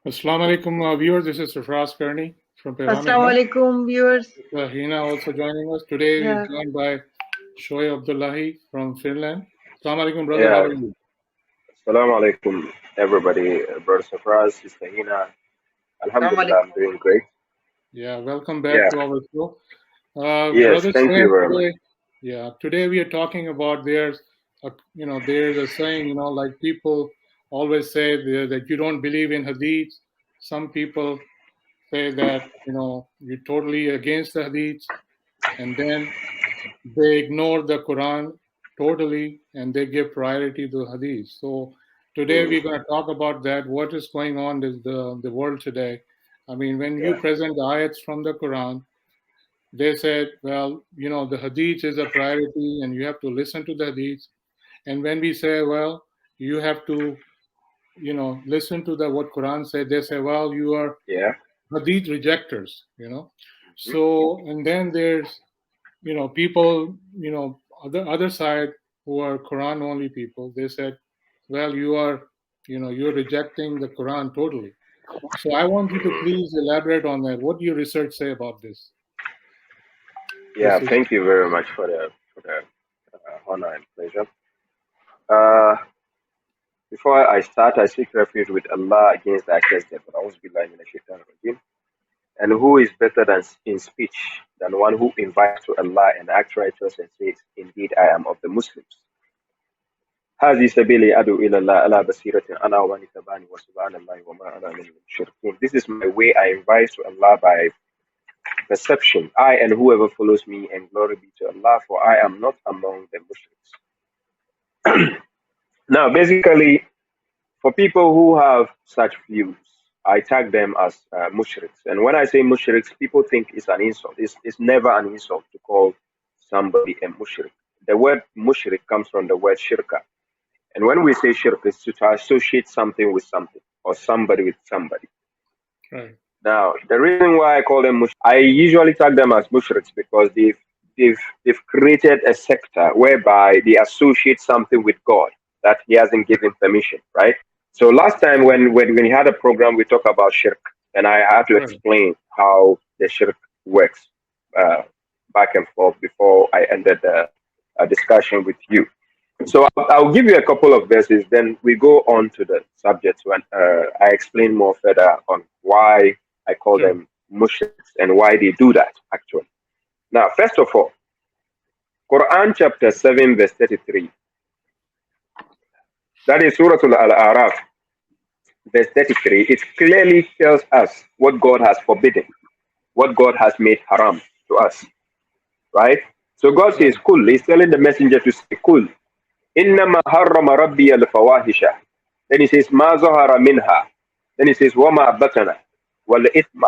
Assalamu alaikum, viewers. This is Surfraz Karni from Assalamu Pegham-e-Haqq. alaikum, viewers. Hina also joining us. Today we're Yeah. joined by Shuaib Abdullahi from Finland. Assalamu alaikum, brother. How Yeah, are you? Assalamu alaikum, everybody. Brother Safraz, Sister Hina. Assalamu Alhamdulillah, I'm alaikum. doing great. Yeah, welcome back Yeah, to our show. yes, Brother thank you Shuaib, very much. today we are talking about there's a saying, like people always say that you don't believe in hadith. Some people say that, you're totally against the hadith. And then they ignore the Quran totally and they give priority to Hadith. So today Mm, we're going to talk about that. What is going on in the world today? I mean, when you yeah, present the ayats from the Quran, they said, well, the Hadith is a priority and you have to listen to the Hadith. And when we say, well, you have to, listen to the what Quran said, they say, well, you are yeah. Hadith rejectors. Mhm. So, and then there's people, other side who are Quran only people, they said, well, you're rejecting the Quran totally. So I want you to please elaborate on that. What do your research say about this Yeah, issue? thank you very much for the honor and pleasure. Uh, Before I start, I seek refuge with Allah against the accursed devil. A'udhu billahi minash shaitanir rajim. And who is better than in speech than one who invites to Allah and acts righteous and says, "Indeed, I am of the Muslims." هذه سبيلي أدعو إلى الله على بصيرة أنا ومن اتبعني وسبحان الله وما أنا من المشركين. This is my way. I invite to Allah by perception. I and whoever follows me, and glory be to Allah, for I am not among the mushriks. Now, basically, for people who have such views, I tag them as mushriks. And when I say mushriks, people think it's an insult. It's never an insult to call somebody a mushrik. The word mushrik comes from the word shirka. And when we say shirk, it's to associate something with something or somebody with somebody. Right. Now, the reason why I call them I usually tag them as mushriks because they've created a sector whereby they associate something with God that He hasn't given permission, right? So last time when we had a program, we talked about shirk, and I had to Right. explain how the shirk works uh, back and forth before I ended the discussion with you. So I'll give you a couple of verses, then we go on to the subject when I explain more further on why I call Sure. them mushriks and why they do that actually. Now, first of all, Quran chapter 7, verse 33. That is Surah Al-Araf, verse 33. It clearly tells us what God has forbidden, what God has made haram to us, right? So God Right. says, Kul, He's telling the messenger to say, Kul, إنما حرم ربي الفواحش. Then he says ما ظهر منها. Then he says وما بطن والإثم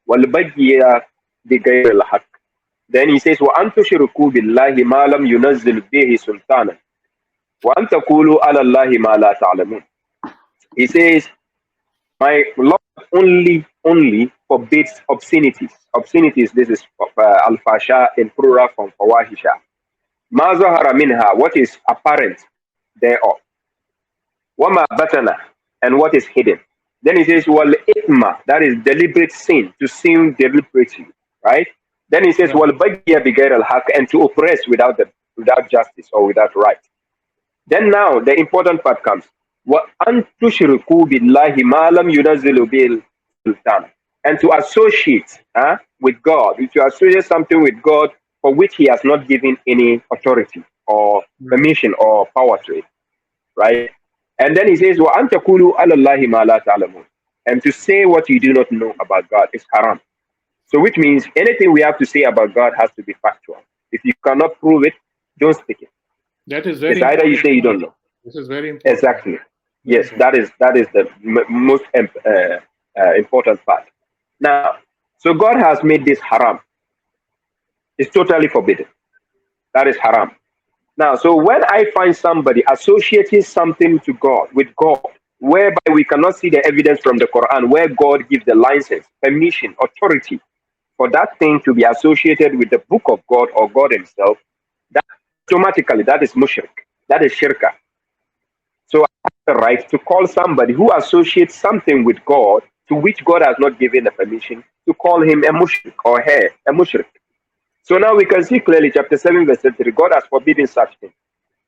والبغي بغير الحق. Then he says وأن تشركوا بالله ما لم ينزل به سلطانا وأن تقولوا على الله ما لا تعلمون. He says my Lord only forbids obscenities. Obscenities, this is al-fasha in plural from fawahisha. Ma zahara minha, what is apparent thereof. Wama batana, and what is hidden. Then he says, wal itma, that is deliberate sin, to sin deliberately, right? Then he says, Right. wal bagiya bigayr al haq, and to oppress without justice or without right. Then now the important part comes. Wa an tushriku billahi ma lam yunazzilu bil sultan, and to associate with God, to associate something with God for which He has not given any authority or Right. permission or power to it, right? And then he says, "Wa anta kulu ala Allahi ma la ta'lamun," and to say what you do not know about God is haram. So, which means anything we have to say about God has to be factual. If you cannot prove it, don't speak it. That is It's very either you important say you point. don't know. This is very important. Exactly. Very Yes, important. that is the most important part. Now, so God has made this haram. It's totally forbidden. That is haram. Now, so when I find somebody associating something to God with God, whereby we cannot see the evidence from the Quran, where God gives the license, permission, authority for that thing to be associated with the book of God or God Himself, that automatically that is mushrik, that is shirka. So I have the right to call somebody who associates something with God to which God has not given the permission to call him a mushrik or her a mushrik. So now we can see clearly chapter 7 verse 33, God has forbidden such things.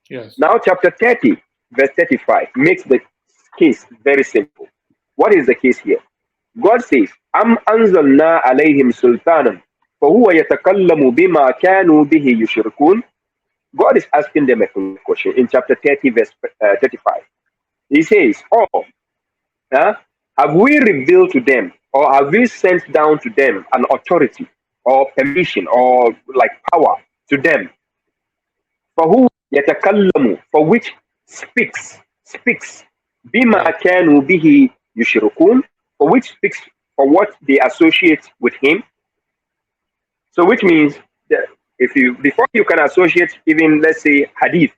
Yes. Now chapter 30 verse 35 makes the case very simple. What is the case here? God says, Am anzalna alayhim sultanan fahuwa yatakallamu bima kanu bihi yushrikun. God is asking them a question in chapter 30 verse 35. He says, Oh, have we revealed to them or have we sent down to them an authority or permission or like power to them for who yatakallamu, for which speaks bima Right. kanu bihi yushrikun, for which speaks for what they associate with him. So which means that if you before you can associate even let's say hadith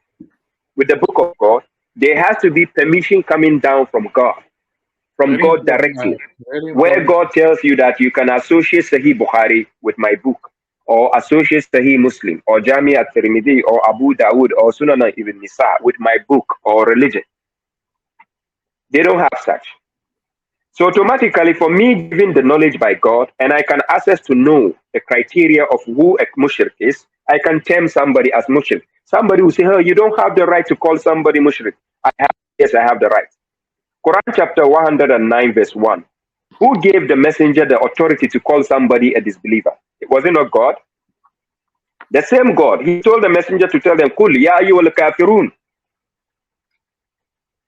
with the book of God, there has to be permission coming down from Very God important. directly, Very where important. God tells you that you can associate Sahih Bukhari with my book, or associate Sahih Muslim, or Jami at-Tirmidhi, or Abu Dawood, or Sunan ibn Nisa with my book or religion. They don't have such. So automatically, for me given the knowledge by God, and I can access to know the criteria of who a mushrik is, I can term somebody as mushrik. Somebody will say, "Oh, you don't have the right to call somebody mushrik." Yes, I have the right. Quran chapter 109 verse 1. Who gave the messenger the authority to call somebody a disbeliever? Was it not God? The same God. He told the messenger to tell them, Kul ya ayyuhal kafirun.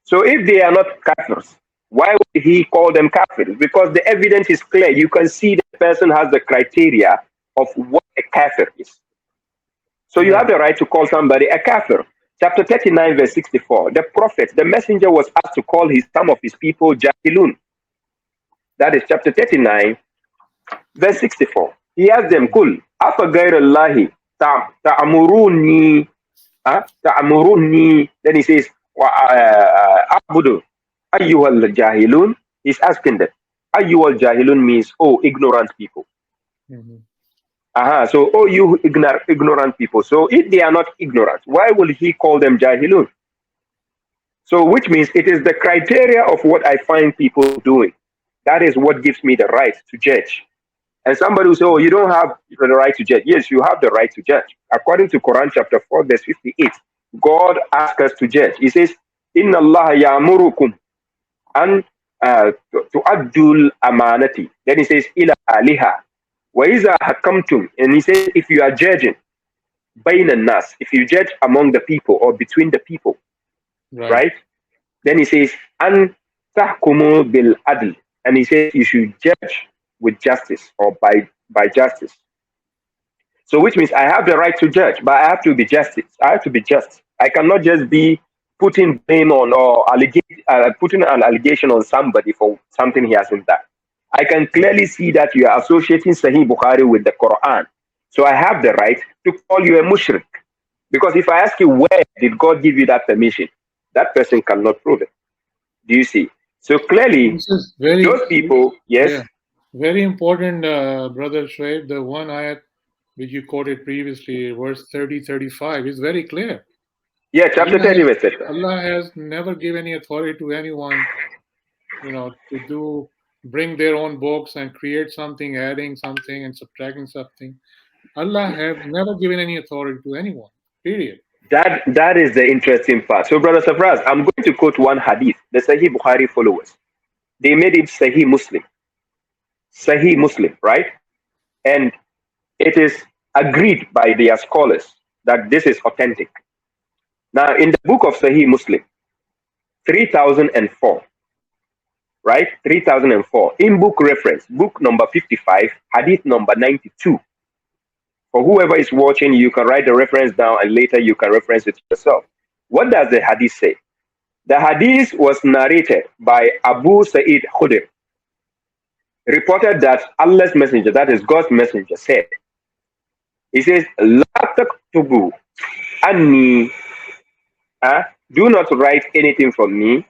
So if they are not kafirs, why would he call them kafirs? Because the evidence is clear. You can see the person has the criteria of what a kafir is. So you have Right. the right to call somebody a kafir. Chapter 39 verse 64. The prophet, the messenger was asked to call some of his people jahilun. That is chapter 39 verse 64. He asked them, Kul, afa ghayrallahi ta'amuruni, ta'amuruni. Then he says, Abudu, ayyuhal jahilun. He's asking them. Ayyuhal jahilun means, oh, ignorant people. Mhm. So, oh, you ignorant people. So, if they are not ignorant, why will he call them jahilun? So, which means it is the criteria of what I find people doing. That is what gives me the right to judge. And somebody will say, oh, you don't have the right to judge. Yes, you have the right to judge. According to Quran chapter 4, verse 58, God asks us to judge. He says, Inna Allah ya'murukum an tu'addul amanati. Then he says, ila aliha. Wa iza hakamtum. And he says, if you are judging, bayna nas, if you judge among the people or between the people, Right. right? Then he says, an tahkumu bil adl. And he says, you should judge with justice or by justice. So which means I have the right to judge, but I have to be justice. I have to be just. I cannot just be putting blame on or putting an allegation on somebody for something he hasn't done. I can clearly see that you are associating Sahih Bukhari with the Quran. So I have the right to call you a mushrik. Because if I ask you where did God give you that permission, that person cannot prove it. Do you see? So clearly, This is very, those people, yes, yeah, very important, Brother Shuaib. The one ayat which you quoted previously, verse 30, 35, is very clear. yeah, chapter Allah 30, has, verse 30. Allah has never given any authority to anyone, to bring their own books and create something, adding something and subtracting something. Allah have never given any authority to anyone. Period. That is the interesting part. So, Brother Safraz, I'm going to quote one hadith. The Sahih Bukhari followers, they made it Sahih Muslim, right? And it is agreed by their scholars that this is authentic. Now, in the book of Sahih Muslim, 3004, right? 3004, in book reference, book number 55, hadith number 92. For whoever is watching, you can write the reference down and later you can reference it yourself. What does the hadith say? The hadith was narrated by Abu Sa'id Khudr, reported that Allah's messenger, that is God's messenger, said, he says, La taktubu anni, do not write anything from me,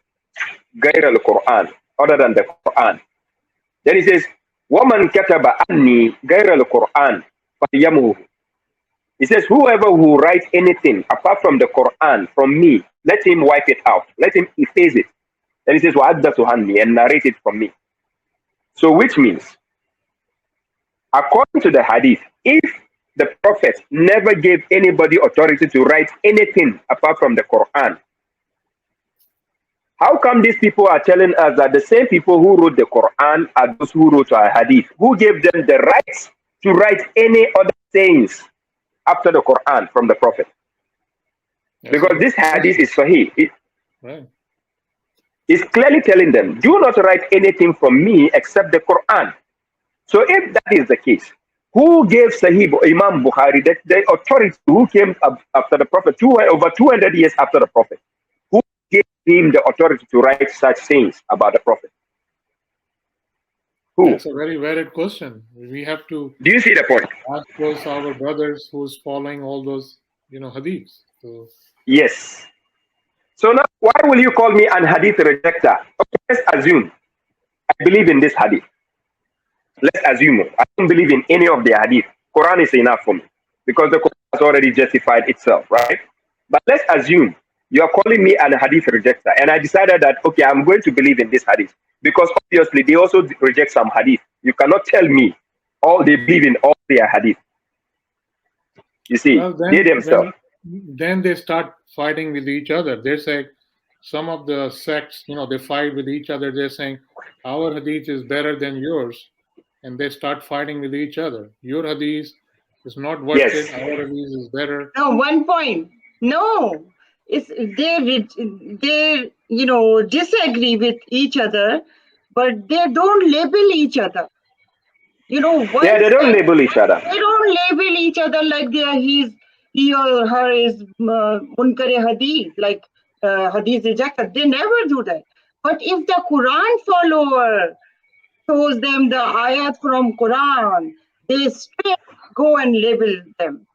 غير al-Quran, other than the Quran. Then he says, Woman kataba anni غير al-Quran, فَلْيَمْهُ. He says, whoever who writes anything apart from the Quran from me, let him wipe it out. Let him efface it. Then he says, وَعَدَّةُ هَنِّي, and narrate it from me. So which means, according to the hadith, if the Prophet never gave anybody authority to write anything apart from the Quran, how come these people are telling us that the same people who wrote the Quran are those who wrote our hadith? Who gave them the rights to write any other sayings after the Quran from the Prophet? Because this hadith is Sahih. It's clearly telling them, do not write anything from me except the Quran. So if that is the case, who gave Sahih Imam Bukhari the authority, who came after the Prophet, over 200 years after the Prophet? Who gave him the authority to write such things about the Prophet? Who? That's a very valid question. We have to. Do you see the point? Ask those our brothers who's following all those, hadiths. So. Yes. So now, why will you call me an hadith rejector? Okay, let's assume I believe in this hadith. Let's assume I don't believe in any of the hadith. Quran is enough for me because the Quran has already justified itself, right? But let's assume you are calling me an hadith rejector, and I decided that, okay, I'm going to believe in this hadith because obviously they also reject some hadith. You cannot tell me they believe in all their hadith. You see, they themselves. Then they start fighting with each other. They say, some of the sects, they fight with each other. They're saying, our hadith is better than yours. And they start fighting with each other. Your hadith is not worth it. Our hadith is better. No, one point. No, it's they disagree with each other, but they don't label each other. They don't label each other. They don't label each other like he or her is munkar hadith, like hadith rejected. They never do that. But if the Quran follower shows them the ayat from Quran, they straight go and label them.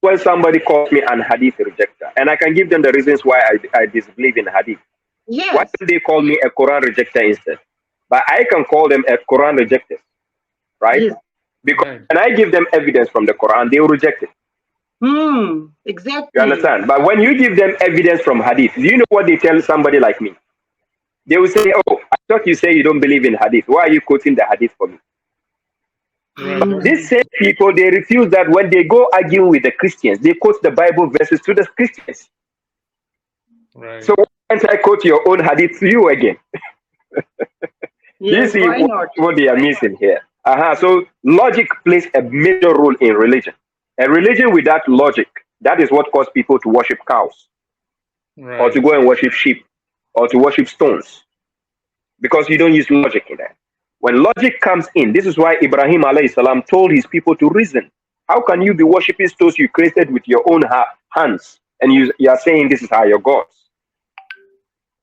When somebody calls me an hadith rejector, and I can give them the reasons why I disbelieve in hadith. Yes. Why do they call me a Quran rejector instead? But I can call them a Quran rejector, right? Yes. Because when I give them evidence from the Quran, they will reject it. Exactly. You understand? But when you give them evidence from hadith, do you know what they tell somebody like me? They will say, oh, I thought you say you don't believe in hadith. Why are you quoting the hadith for me? But these same people, they refuse that. When they go arguing with the Christians, they quote the Bible verses to the Christians. Right. So why can't I quote your own hadith to you again? Yes, you see what they are missing here. So logic plays a major role in religion. A religion without logic, that is what caused people to worship cows, or to go and worship sheep, or to worship stones, because you don't use logic in that. When logic comes in, this is why Ibrahim alayhi salam told his people to reason. How can you be worshiping stones you created with your own hands, and you are saying this is how your gods?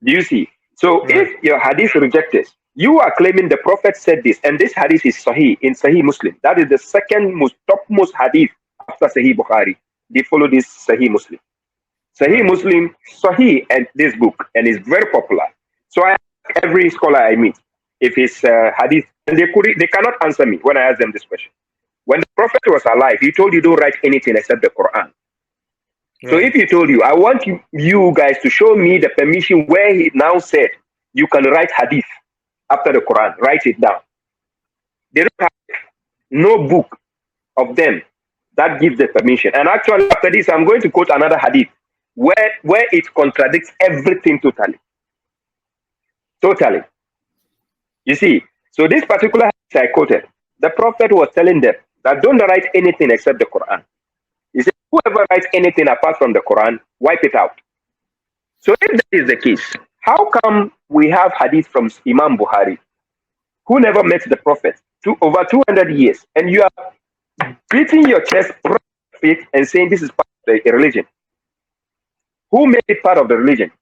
Do you see? So if your hadith rejected, you are claiming the Prophet said this, and this hadith is Sahih, in Sahih Muslim. That is the second topmost hadith after Sahih Bukhari. They follow this Sahih Muslim. Sahih Muslim, Sahih, and this book, and it's very popular. So I ask every scholar I meet if it's hadith, and they cannot answer me when I ask them this question. When the Prophet was alive, he told you don't write anything except the Quran. So if he told you, I want you guys to show me the permission where he now said you can write hadith after the Quran, write it down. They don't have no book of them that gives the permission. And actually, after this, I'm going to quote another hadith where it contradicts everything totally. Totally. You see, so this particular hadith I quoted, the Prophet was telling them that don't write anything except the Quran. He said, whoever writes anything apart from the Quran, wipe it out. So if that is the case, how come we have hadith from Imam Bukhari, who never met the Prophet, over 200 years, and you are beating your chest and saying this is part of the religion? Who made it part of the religion?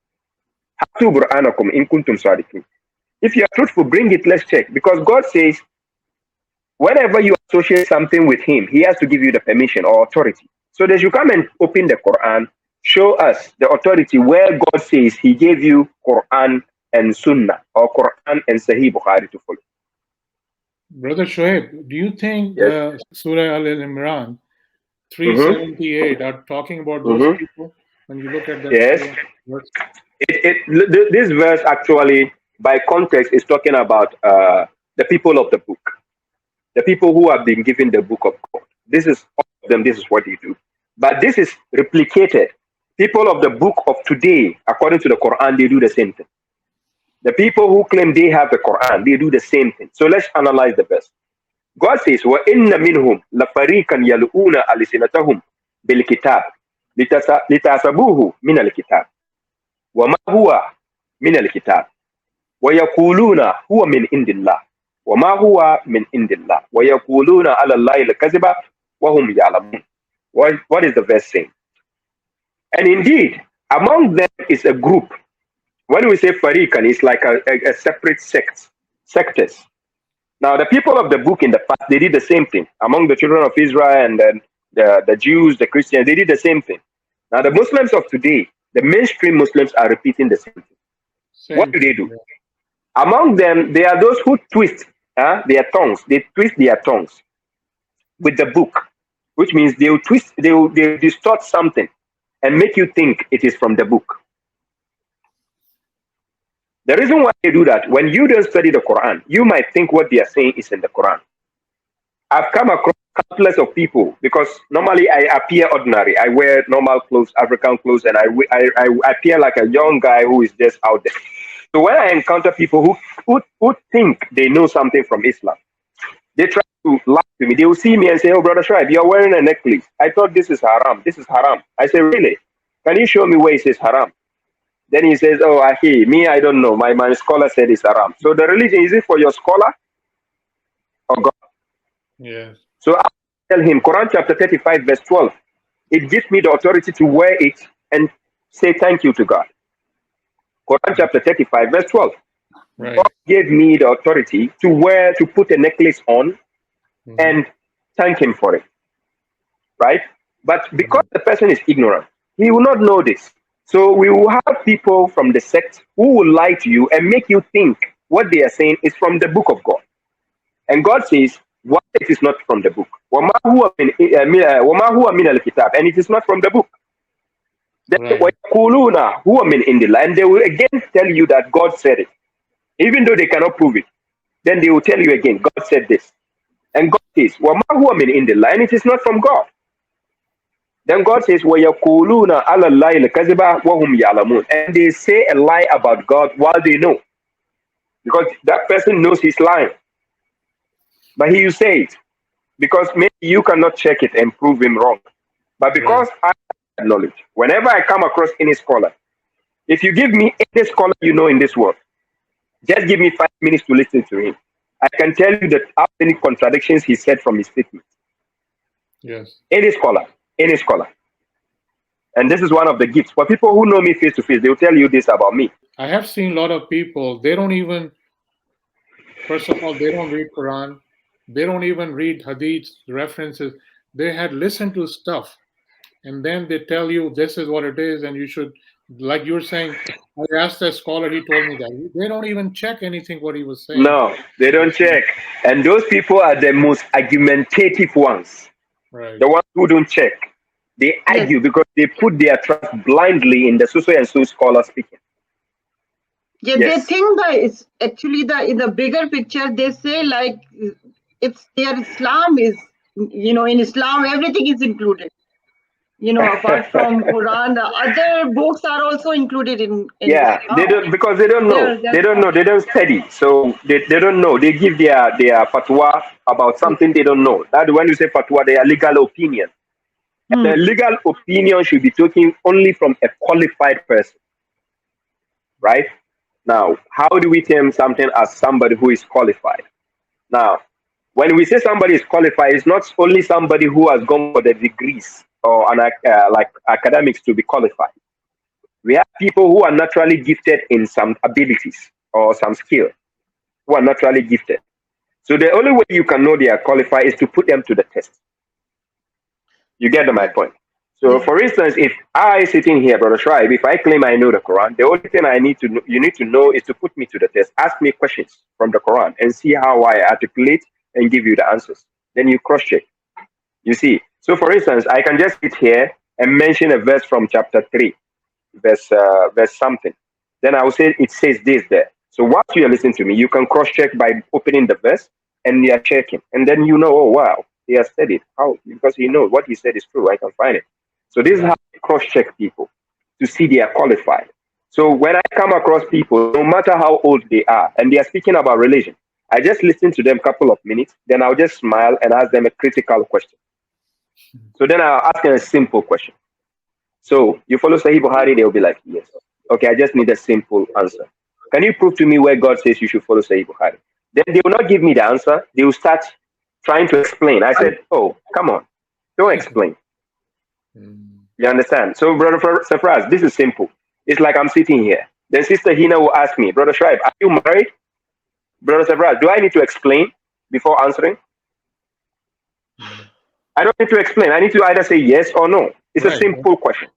If you are truthful, bring it, let's check. Because God says, whenever you associate something with him, he has to give you the permission or authority. So that you come and open the Quran, show us the authority where God says he gave you Quran and Sunnah, or Quran and Sahih Bukhari to follow. Brother Shuaib, do you think Surah Al-Imran 378 are talking about those people when you look at that? Yes. This verse actually, by context, is talking about the people of the book, the people who have been given the book of God. This is all of them, this is what they do. But this is replicated. People of the book of today, according to the Quran, they do the same thing. The people who claim they have the Quran, they do the same thing. So let's analyze the verse. God says, وَإِنَّ مِنْهُمْ لَفَرِيقًا يَلْؤُونَ أَلْسِنَتَهُمْ بِالْكِتَابِ لِتَحْسَبُوهُ مِنَ الْكِتَابِ وَمَا هُوَ مِنَ الْكِتَابِ وَيَقُولُونَ هُوَ مِنْ عِنْدِ اللَّهِ وَمَا هُوَ مِنْ عِنْدِ اللَّهِ وَيَقُولُونَ عَلَى اللَّهِ الْكَذِبَ وَهُمْ يَعْلَمُونَ. What is the verse saying? And indeed, among them is a group. When we say fariqan, it's like a separate sectors. Now, the people of the book in the past, they did the same thing. Among the children of Israel and then the Jews, the Christians, they did the same thing. Now, the Muslims of today, the mainstream Muslims are repeating the same thing. What do they do? Among them, there are those who twist their tongues. They twist their tongues with the book, which means they will distort something and make you think it is from the book. The reason why they do that, when you don't study the Quran, you might think what they are saying is in the Quran. I've come across countless of people, because normally I appear ordinary. I wear normal clothes, African clothes, and I appear like a young guy who is just out there. So when I encounter people who think they know something from Islam, they try to lie to me. They will see me and say, "Oh, brother Shuaib, you're wearing a necklace. I thought this is haram. This is haram." I say, "Really? Can you show me where it says haram?" Then he says, "Oh, I don't know. My scholar said it's haram." So the religion, is it for your scholar or God? Yes. So I tell him, Quran chapter 35, verse 12, it gives me the authority to wear it and say thank you to God. Quran chapter 35, verse 12. Right. God gave me the authority to put a necklace on and thank him for it. Right? But because the person is ignorant, he will not know this. So we will have people from the sect who will lie to you and make you think what they are saying is from the book of God. And God says, what it is not from the book. وَمَا هُوَ مِنَ الْكِتَابِ. And it is not from the book. Then وَيَقُولُونَ هُوَ مِنْ عِنْدِ اللَّهِ. And they will again tell you that God said it. Even though they cannot prove it. Then they will tell you again, God said this. And God says, وَمَا هُوَ مِنْ عِنْدِ اللَّهِ. And it is not from God. Then God says, وَيَقُولُونَ عَلَى اللَّهِ الْكَذِبَ وَهُمْ يَعْلَمُونَ. And they say a lie about God while they know. Because that person knows he's lying. But he will say it. Because maybe you cannot check it and prove him wrong. But because I have knowledge, whenever I come across any scholar, if you give me any scholar you know in this world, just give me 5 minutes to listen to him. I can tell you that how many contradictions he said from his statement. Yes. Any scholar. And this is one of the gifts. For people who know me face to face, they will tell you this about me. I have seen a lot of people, they don't even, first of all, they don't read Quran. They don't even read hadiths, references. They had listened to stuff. And then they tell you this is what it is. And you should, like you're saying, I asked a scholar, he told me that. They don't even check anything what he was saying. No, they don't check. And those people are the most argumentative ones. Right. The ones who don't check. They argue because they put their trust blindly in the so and so scholar speaking. Yeah, Yes. They think that it's actually in the bigger picture, they say like it's their Islam is, in Islam, everything is included. Apart from Quran, the other books are also included in Yeah, Islam. they don't, because they don't know. They don't know. They don't study. So they don't know. They give their fatwa about something they don't know. That when you say fatwa, they are legal opinion. And the legal opinion should be taken only from a qualified person. Right? Now, how do we term something as somebody who is qualified? Now, when we say somebody is qualified, it's not only somebody who has gone for the degrees or like academics to be qualified. We have people who are naturally gifted in some abilities or some skill, who are naturally gifted. So the only way you can know they are qualified is to put them to the test. You get my point? So, for instance, if I sitting here, Brother Shuaib, if I claim I know the Quran, the only thing you need to know is to put me to the test. Ask me questions from the Quran and see how I articulate and give you the answers. Then you cross-check. You see? So, for instance, I can just sit here and mention a verse from chapter 3, verse something. Then I will say it says this there. So whilst you are listening to me, you can cross-check by opening the verse and you are checking. And then you know, oh wow, he has said it. How? Because he knows what he said is true. I can find it. So this is how I cross-check people to see they are qualified. So when I come across people, no matter how old they are, and they are speaking about religion, I just listen to them a couple of minutes, then I'll just smile and ask them a critical question. So then I'll ask them a simple question. So you follow Sahih Bukhari, they'll be like, yes. Okay, I just need a simple answer. Can you prove to me where God says you should follow Sahih Bukhari? Then they will not give me the answer. They will start trying to explain. I said, oh, come on, don't explain. You understand? So, Brother Safraz, this is simple. It's like I'm sitting here. Then Sister Hina will ask me, Brother Shuaib, are you married? Brother Safraz, do I need to explain before answering? I don't need to explain. I need to either say yes or no. It's a simple question.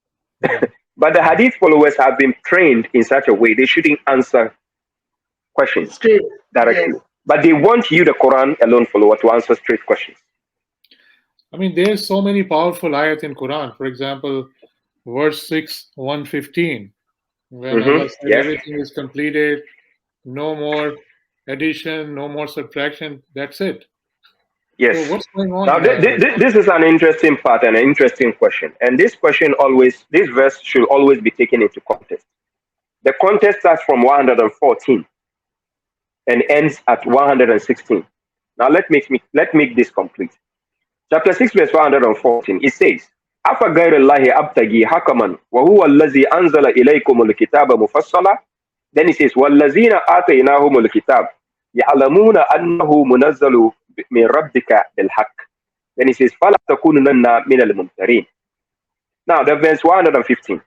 But the Hadith followers have been trained in such a way they shouldn't answer questions Straight. directly. Yes. But they want you, the Quran alone follower, to answer straight questions. I mean, there's so many powerful ayat in Quran. For example, verse 6, 115, when Allah said everything is completed, no more addition, no more subtraction, that's it. Yes. So what's going on? Now, this is an interesting part and an interesting question. And this verse should always be taken into context. The context starts from 114 and ends at 116. Now, let make this complete. Chapter 6, verse 114, it says, أَفَغَيْرَ اللَّهِ أَبْتَغِي حَكَمًا وَهُوَ الَّذِي أَنزَلَ إِلَيْكُمُ الْكِتَابَ مُفَصَّلًا. Then it says, وَالَّذِينَ آتَيْنَاهُمُ الْكِتَابَ يَعْلَمُونَ أَنَّهُ مُنَزَّلُ مِنْ رَبِّكَ بِالْحَقِّ. Then it says, فَلَا تَكُونَنَّ مِنَ الْمُمْتَرِينَ. Now, the verse 115.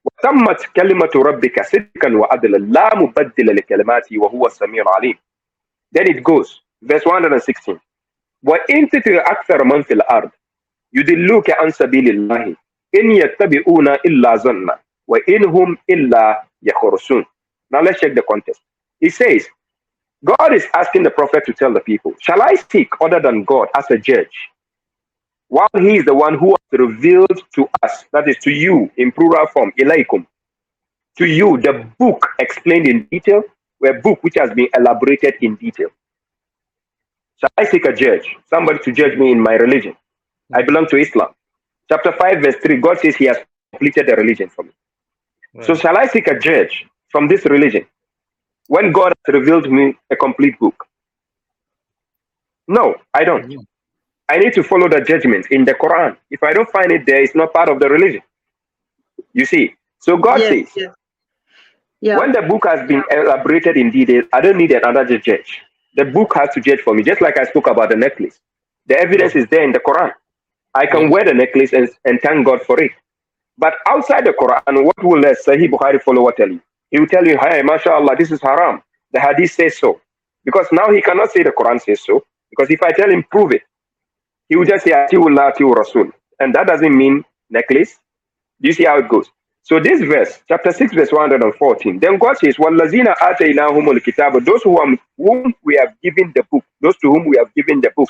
وَتَمَّتْ كَلِمَةُ رَبِّكَ صِدْقًا وَعَدْلًا لَا مُبَدِّلَ لِكَلِمَاتِهِ وَهُوَ السَّمِيعُ الْعَلِيمُ. Then it goes, verse 116. وَإِن تُطِعْ أَكْثَرَ مَنْ فِي الْأَرْضِ يُضِلُّوكَ عَنْ سَبِيلِ اللَّهِ إِنْ يَتَّبِعُونَ إِلَّا ظَنًّا وَإِنْ هُمْ إِلَّا يَخْرُصُونَ. Now let's check the context. It says, God is asking the prophet to tell the people, shall I seek other than God as a judge? While he is the one who has revealed to us, that is to you in plural form, ilaykum, to you the book explained in detail, a book which has been elaborated in detail. Shall I seek a judge, somebody to judge me in my religion? I belong to Islam. Chapter 5, verse 3, God says he has completed the religion for me. Right. So shall I seek a judge from this religion when God has revealed me a complete book? No, I don't. I need to follow the judgment in the Quran. If I don't find it there, it's not part of the religion. You see? So God says, when the book has been elaborated in detail, I don't need another judge. The book has to judge for me, just like I spoke about the necklace. The evidence is there in the Quran. I can wear the necklace and thank God for it. But outside the Quran, what will the Sahih Bukhari follower tell you? He will tell you, hey, mashallah, this is haram. The hadith says so. Because now he cannot say the Quran says so. Because if I tell him, prove it, he will just say, Atiullah, Atiur Rasul. And that doesn't mean necklace. Do you see how it goes? So this verse, chapter 6, verse 114, then God says, وَالَّذِينَ آتَيْنَاهُمُ الْكِتَابَ, those whom we have given the book, those to whom we have given the book,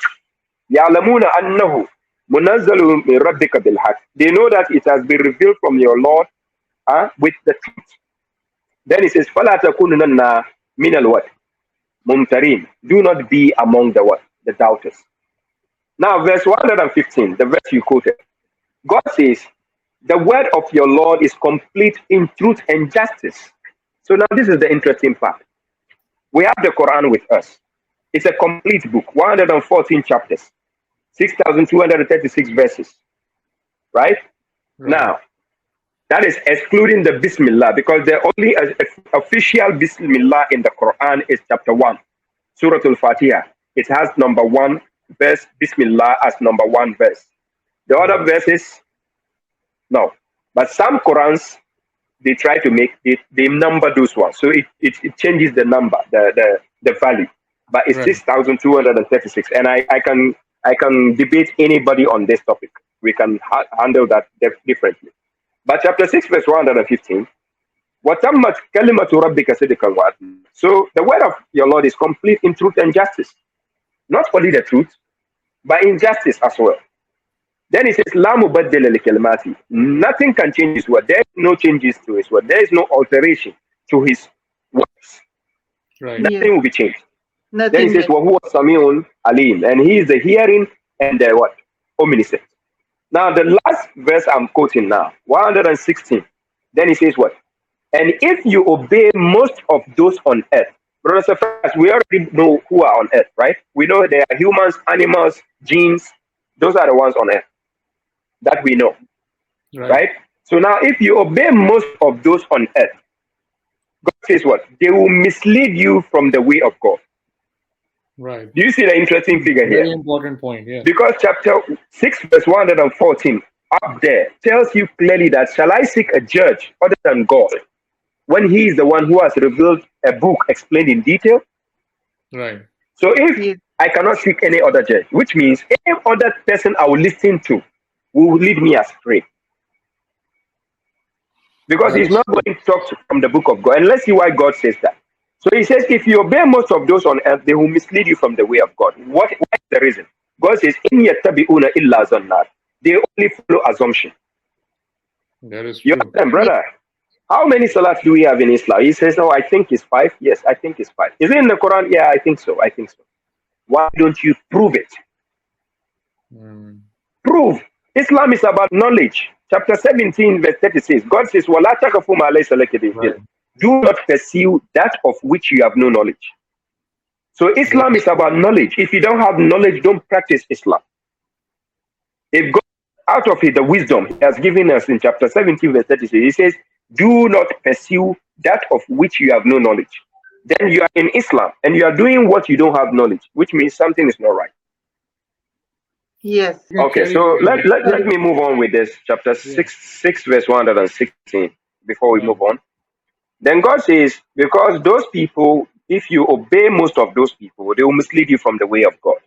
يَعْلَمُونَ أَنَّهُ مُنَزَّلُ مِنْ رَبِّكَ بِالْحَقِّ. They know that it has been revealed from your Lord with the truth. Then it says, فَلَا تَكُونُنَّ مِنَ الْوَدْ مُمْتَرِينَ. Do not be among the what? The doubters. Now, verse 115, the verse you quoted, God says, the word of your Lord is complete in truth and justice. So now this is the interesting part. We have the Quran with us. It's a complete book, 114 chapters, 6,236 verses, right? Now, that is excluding the Bismillah, because the only official Bismillah in the Quran is chapter 1, Surah Al-Fatiha. It has number 1 verse, Bismillah as number 1 verse. The other verses, no. But some Qurans, they try to make it, they number those ones. So it changes the number, the value. But it's 6,236. And I can debate anybody on this topic. We can handle that differently. But chapter 6, verse 115, وَتَمَّتْ كَلِمَةُ رَبِّكَ صِدْقًا وَعَدْلًا. So the word of your Lord is complete in truth and justice. Not only the truth, but in justice as well. Then it says, لَا مُبَدِّلَ لِكَلِمَاتِهِ. Nothing can change his word. There is no changes to his word. There is no alteration to his words. Right. Yes. Nothing will be changed. Then he Nothing. says, وَهُوَ السَّمِيعُ الْعَلِيمُ, and he is the hearing and the what? Omniscient. Now the last verse I'm quoting now, 116. Then he says what? And if you obey most of those on earth, brothers and friends, we already know who are on earth, right? We know they are humans, animals, genes. Those are the ones on earth that we know, Right. right? So now if you obey most of those on earth, God says what? They will mislead you from the way of God. Right. Do you see the interesting figure Very here? important point. Yeah. Because chapter 6, verse 114 up there tells you clearly that shall I seek a judge other than God when he is the one who has revealed a book explained in detail? Right. So if Yes. I cannot seek any other judge, which means any other person I will listen to will lead me astray. Because That he's is not true. going to talk from the book of God. And let's see why God says that. So he says, if you obey most of those on earth, they will mislead you from the way of God. What is the reason? God says, In yattabi'una illa zannar. They only follow assumption. That is You true. understand, brother? How many salats do we have in Islam? He says, Oh, I think it's 5. Yes, I think it's 5. Is it in the Quran? Yeah, I think so. I think so. Why don't you prove it? Mm. Prove. Islam is about knowledge. Chapter 17, verse 36. God says, وَلَا تَقْفُ مَا لَيْسَ لَكَ بِهِ Right. عِلْمٌ. Do not pursue that of which you have no knowledge. So That Islam is is about knowledge. If you don't have knowledge, don't practice Islam. If God, out of it, the wisdom He has given us in chapter 17, verse 36, He says, do not pursue that of which you have no knowledge. Then you are in Islam and you are doing what you don't have knowledge, which means something is not right. Yes. you can Okay, carry so on. let me move on with this. Chapter Yeah. 6, verse 116, before we Right. move on. Then God says, because those people, if you obey most of those people, they will mislead you from the way of God.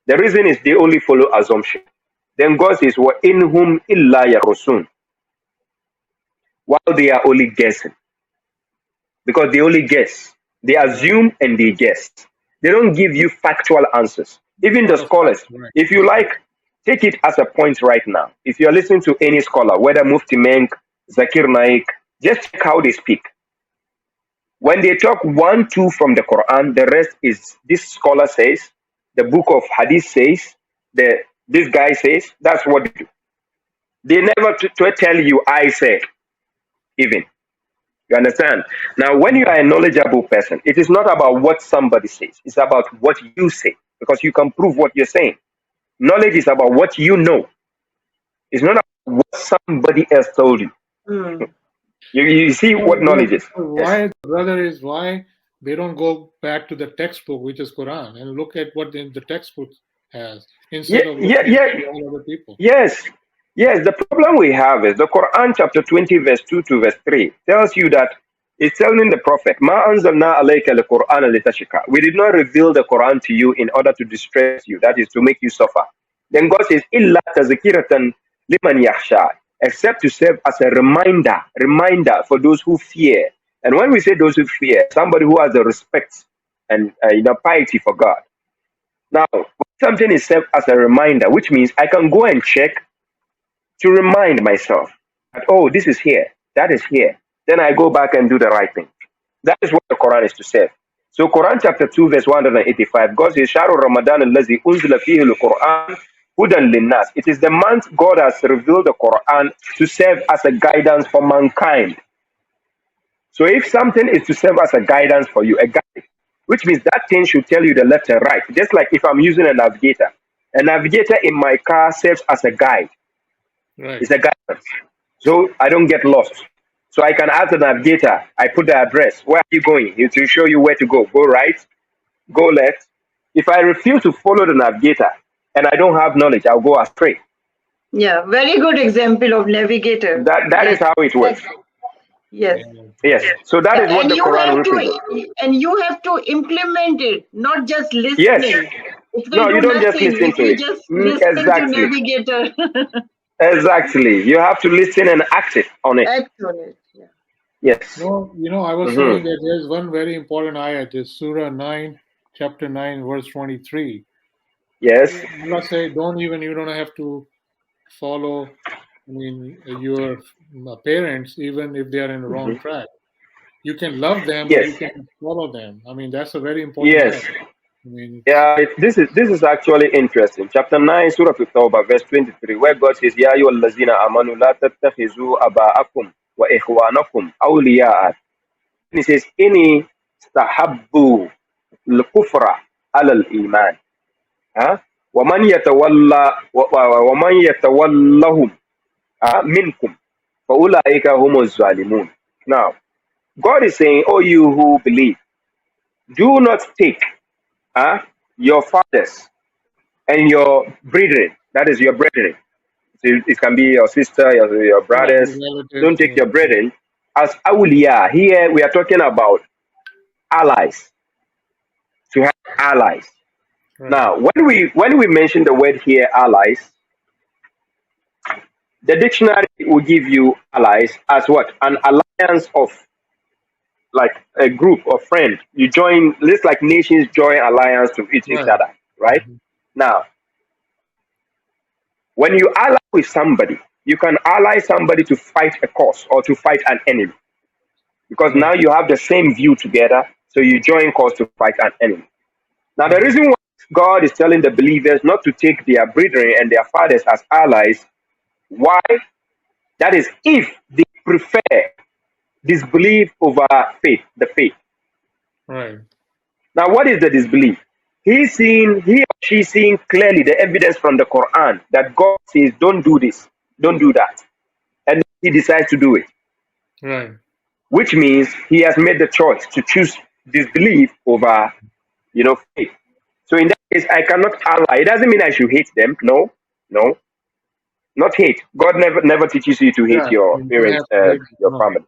The reason is they only follow assumption. Then God says, وَإِنْهُمْ إِلَّا يَخْرُصُونَ, while they are only guessing. Because they only guess. They assume and they guess. They don't give you factual answers. Even the Lot of scholars, facts. Right. if you like, take it as a point right now. If you're listening to any scholar, whether Mufti Menk, Zakir Naik, just check how they speak. When they talk 1, 2 from the Quran, the rest is this scholar says, the book of Hadith says, this guy says, that's what they do. They never tell you, I said, even. You understand? Now, when you are a knowledgeable person, it is not about what somebody says, it's about what you say, because you can prove what you're saying. Knowledge is about what you know, it's not about what somebody else told you. Mm. You see what knowledge is. Yes. Why, brother, is why they don't go back to the textbook, which is Quran, and look at what the textbook has instead Yeah, of yeah, looking yeah. at all other people. Yes. Yes, the problem we have is the Quran chapter 20 verse 2 to verse 3 tells you that it's telling the prophet, "Ma anzalna alayka al-Qur'ana litashqa." We did not reveal the Quran to you in order to distress you, that is to make you suffer. Then God says, "Illa tazkiratan liman yakhsha," except to serve as a reminder for those who fear. And when we say those who fear, somebody who has the respect and piety for God. Now, when something is served as a reminder, which means I can go and check to remind myself that, oh, this is here, that is here. Then I go back and do the right thing. That is what the Quran is to say. So Quran chapter 2 verse 185, God says, Sharu Ramadan allazi unzila fihi al-Quran hudan linnas. It is the month God has revealed the Quran to serve as a guidance for mankind. So if something is to serve as a guidance for you, a guide, which means that thing should tell you the left and right. Just like if I'm using a navigator in my car serves as a guide. Right. It's a guidance. So I don't get lost. So I can ask the navigator, I put the address. Where are you going? It will show you where to go. Go right, go left. If I refuse to follow the navigator and I don't have knowledge, I'll go astray. Yeah. Very good example of navigator. That is Yes. how it works. Yes. Yes. So that is what And the you Quran have represents. you have to implement it, not just Yes. listening. It will No, you do don't just nothing listen if to you it. just listen to Exactly. navigator. Exactly. You have to listen and act it on it. Act on it. Yeah. Yes. No, I was Hmm. saying that there's one very important ayat, is Surah 9, chapter 9, verse 23. Yes. Allah say, you don't have to follow, your parents, even if they are in the wrong Hmm. track. you can love them, but you Yes. can follow them. I mean, that's a very important Yes. line. I mean, Yeah, this is actually interesting. Chapter 9, Surah At-Tawbah, verse 23, where God says, Ya ayyuhallazina amanu la tattakhizu aba'akum wa ikhwanakum awliya'a. And he says, Inni stahabbu al-kufra ala al-iman. Huh? وَمَنْ يَتَوَلَّى وَمَنْ يَتَوَلَّهُمْ minkum فَأُولَٰئِكَ هُمُ الظَّالِمُونَ. Now, God is saying, oh you who believe, do not take your fathers and your brethren, that is your brethren. It can be your sister, your right, brothers. relatives. Don't take your brethren as awliya. Here we are talking about allies, to have allies. Right. Now, when we mention the word here, allies, the dictionary will give you allies as what? An alliance of like a group of friends. You join, just like nations join alliance to each Right. other, right? Mhm. Now, when you ally with somebody, you can ally somebody to fight a cause or to fight an enemy. Because Right. now you have the same view together, so you join cause to fight an enemy. Now, the Mhm. reason why God is telling the believers not to take their brethren and their fathers as allies, why? That is if they prefer disbelief over faith, the faith. Right. Now, what is the disbelief? He or she seeing clearly the evidence from the Quran that God says, don't do this, don't do that. And he decides to do it, Right. which means he has made the choice to choose disbelief over, faith. So in that case, I cannot ally. It doesn't mean I should hate them. No, no, not hate. God never teaches you to hate Yeah. your You don't parents, have to hate. your No. family.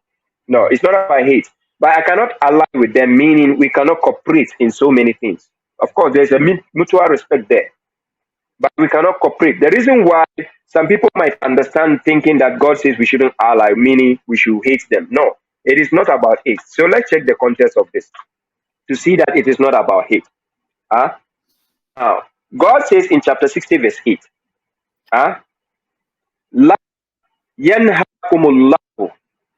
No, it's not about hate. But I cannot ally with them, meaning we cannot cooperate in so many things. Of course, there's a mutual respect there, but we cannot cooperate. The reason why some people might understand thinking that God says we shouldn't ally, meaning we should hate them. No, it is not about hate. So let's check the context of this to see that it is not about hate. Huh? Now, God says in chapter 60, verse 8, huh? لا ينهاكم الله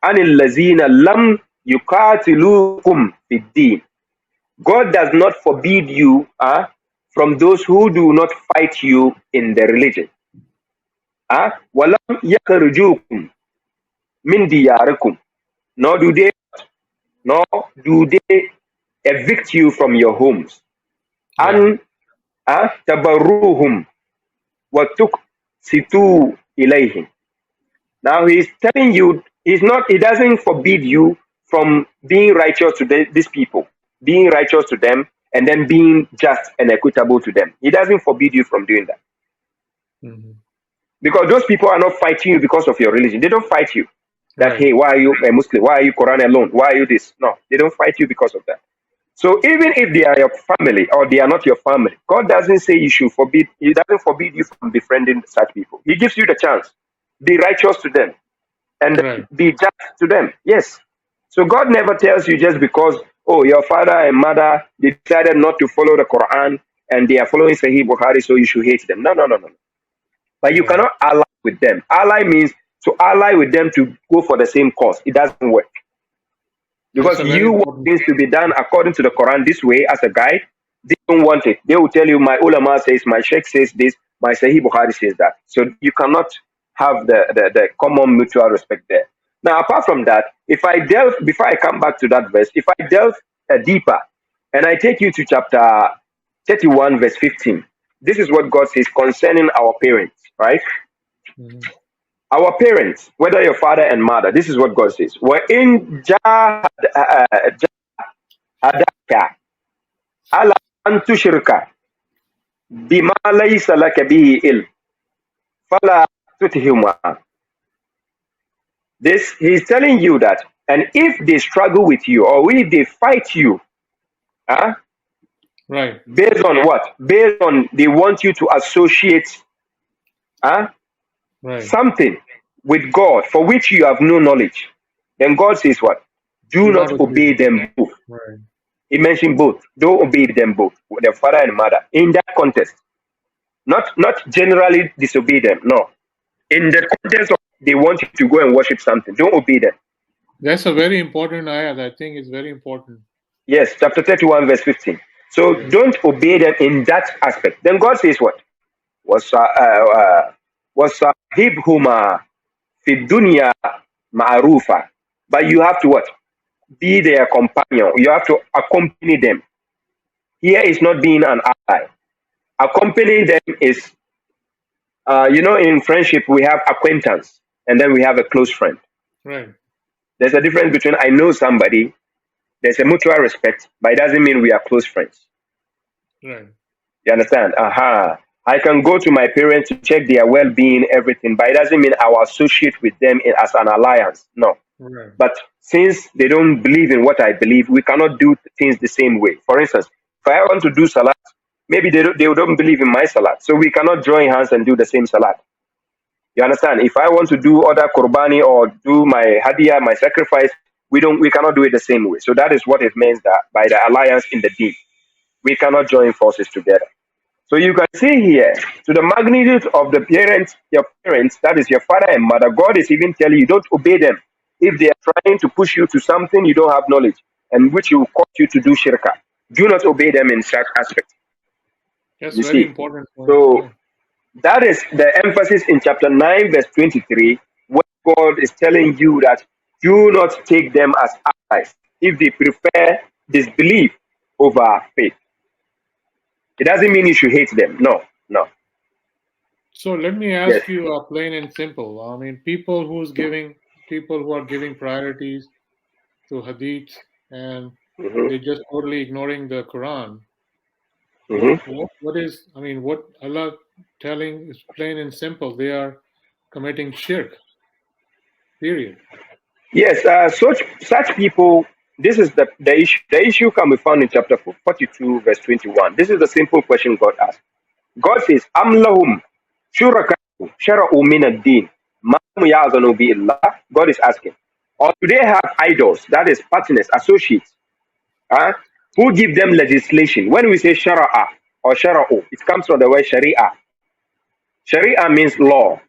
عن الذين لم يقاتلوكم في الدين. God does not forbid you from those who do not fight you in the religion. وَلَمْ يَخْرُجُوكُمْ مِنْ دِيَارِكُمْ, nor do they evict you from your homes. Right. أَنْ تَبَرُّوهُمْ وَتُقْسِطُوا إِلَيْهِمْ. Now he's telling you, he doesn't forbid you from being righteous to these people, being righteous to them, and then being just and equitable to them. He doesn't forbid you from doing that. Mhm. Because those people are not fighting you because of your religion. They don't fight you. That, Right. hey, why are you a Muslim? Why are you Quran alone? Why are you this? No, they don't fight you because of that. So even if they are your family or they are not your family, God doesn't say you should forbid, He doesn't forbid you from befriending such people. He gives you the chance. Be righteous to them and Right. be just to them. Yes. So God never tells you just because, oh, your father and mother, they decided not to follow the Quran and they are following Sahih Bukhari, so you should hate them. No, no, no, no. But you Right. cannot ally with them. Ally means to ally with them to go for the same cause. It doesn't work. That's Because a very you want important. things to be done according to the Quran this way as a guide. They don't want it. They will tell you, my ulama says, my sheikh says this, my Sahih Bukhari says that. So you cannot have the common mutual respect there. Now, apart from that, if I delve, before I come back to that verse, if I delve deeper and I take you to chapter 31, verse 15, this is what God says concerning our parents, right? Mhm. Our parents, whether your father and mother, this is what God says. وَإِنْ جَاهَدَاكَ عَلَىٰ أَنْ تُشْرِكَ بِمَا لَيْسَ لَكَ بِهِ عِلْمٌ فَلَا تُطِعْهُمَا. This, he's telling you that, and if they struggle with you or if they fight you, Right. based on what? Based on they want you to associate Right. something with God for which you have no knowledge, then God says what? Do Do not not obey obey them. them both. Right. He mentioned both. Don't obey them both, the father and mother. In that context, not generally disobey them. No, in the context of they want you to go and worship something, don't obey them. That's a very important ayat. I think it's very important. Yes, chapter 31, verse 15. So Yes. don't obey them in that aspect. Then God says what? وَصَاحِبْهُمَا فِي الدُّنْيَا مَعْرُوفًا. But you have to what? Be their companion. You have to accompany them. Here is not being an ally. Accompanying them is, in friendship we have acquaintance and then we have a close friend. Right. There's a difference between I know somebody, there's a mutual respect, but it doesn't mean we are close friends. Right. You understand? I can go to my parents to check their well-being, everything, but it doesn't mean I will associate with them as an alliance. No. Right. But since they don't believe in what I believe, we cannot do things the same way. For instance, if I want to do salat, maybe they don't believe in my salat, so we cannot join hands and do the same salat. You understand? If I want to do other qurbani or do my hadiyah, my sacrifice, we cannot do it the same way. So that is what it means that by the alliance in the deen, we cannot join forces together. So you can see here, to the magnitude of the parents, your parents, that is your father and mother, God is even telling you, don't obey them. If they are trying to push you to something you don't have knowledge, and which will cause you to do shirka, do not obey them in such aspect. That's You very see? important point. So Yeah. that is the emphasis in chapter 9, verse 23, where God is telling you that do not take them as allies if they prefer disbelief over faith. It doesn't mean you should hate them. No, no. So let me Yes. ask you, plain and simple. I mean, people who are giving priorities to hadith and Hmm. they just totally ignoring the Quran. Hmm. What is? I mean, what Allah telling is plain and simple. They are committing shirk. Period. Yes, such people. This is the issue. The issue can be found in chapter 42, verse 21. This is the simple question God asked. God says, "Am lahum shuraka'u shara'u min ad-din ma lam ya'zanu bi Allah." God is asking, or do they have idols? That is partners, associates, huh, who give them legislation? When we say shara'a or shara'u, it comes from the word sharia. Sharia means law.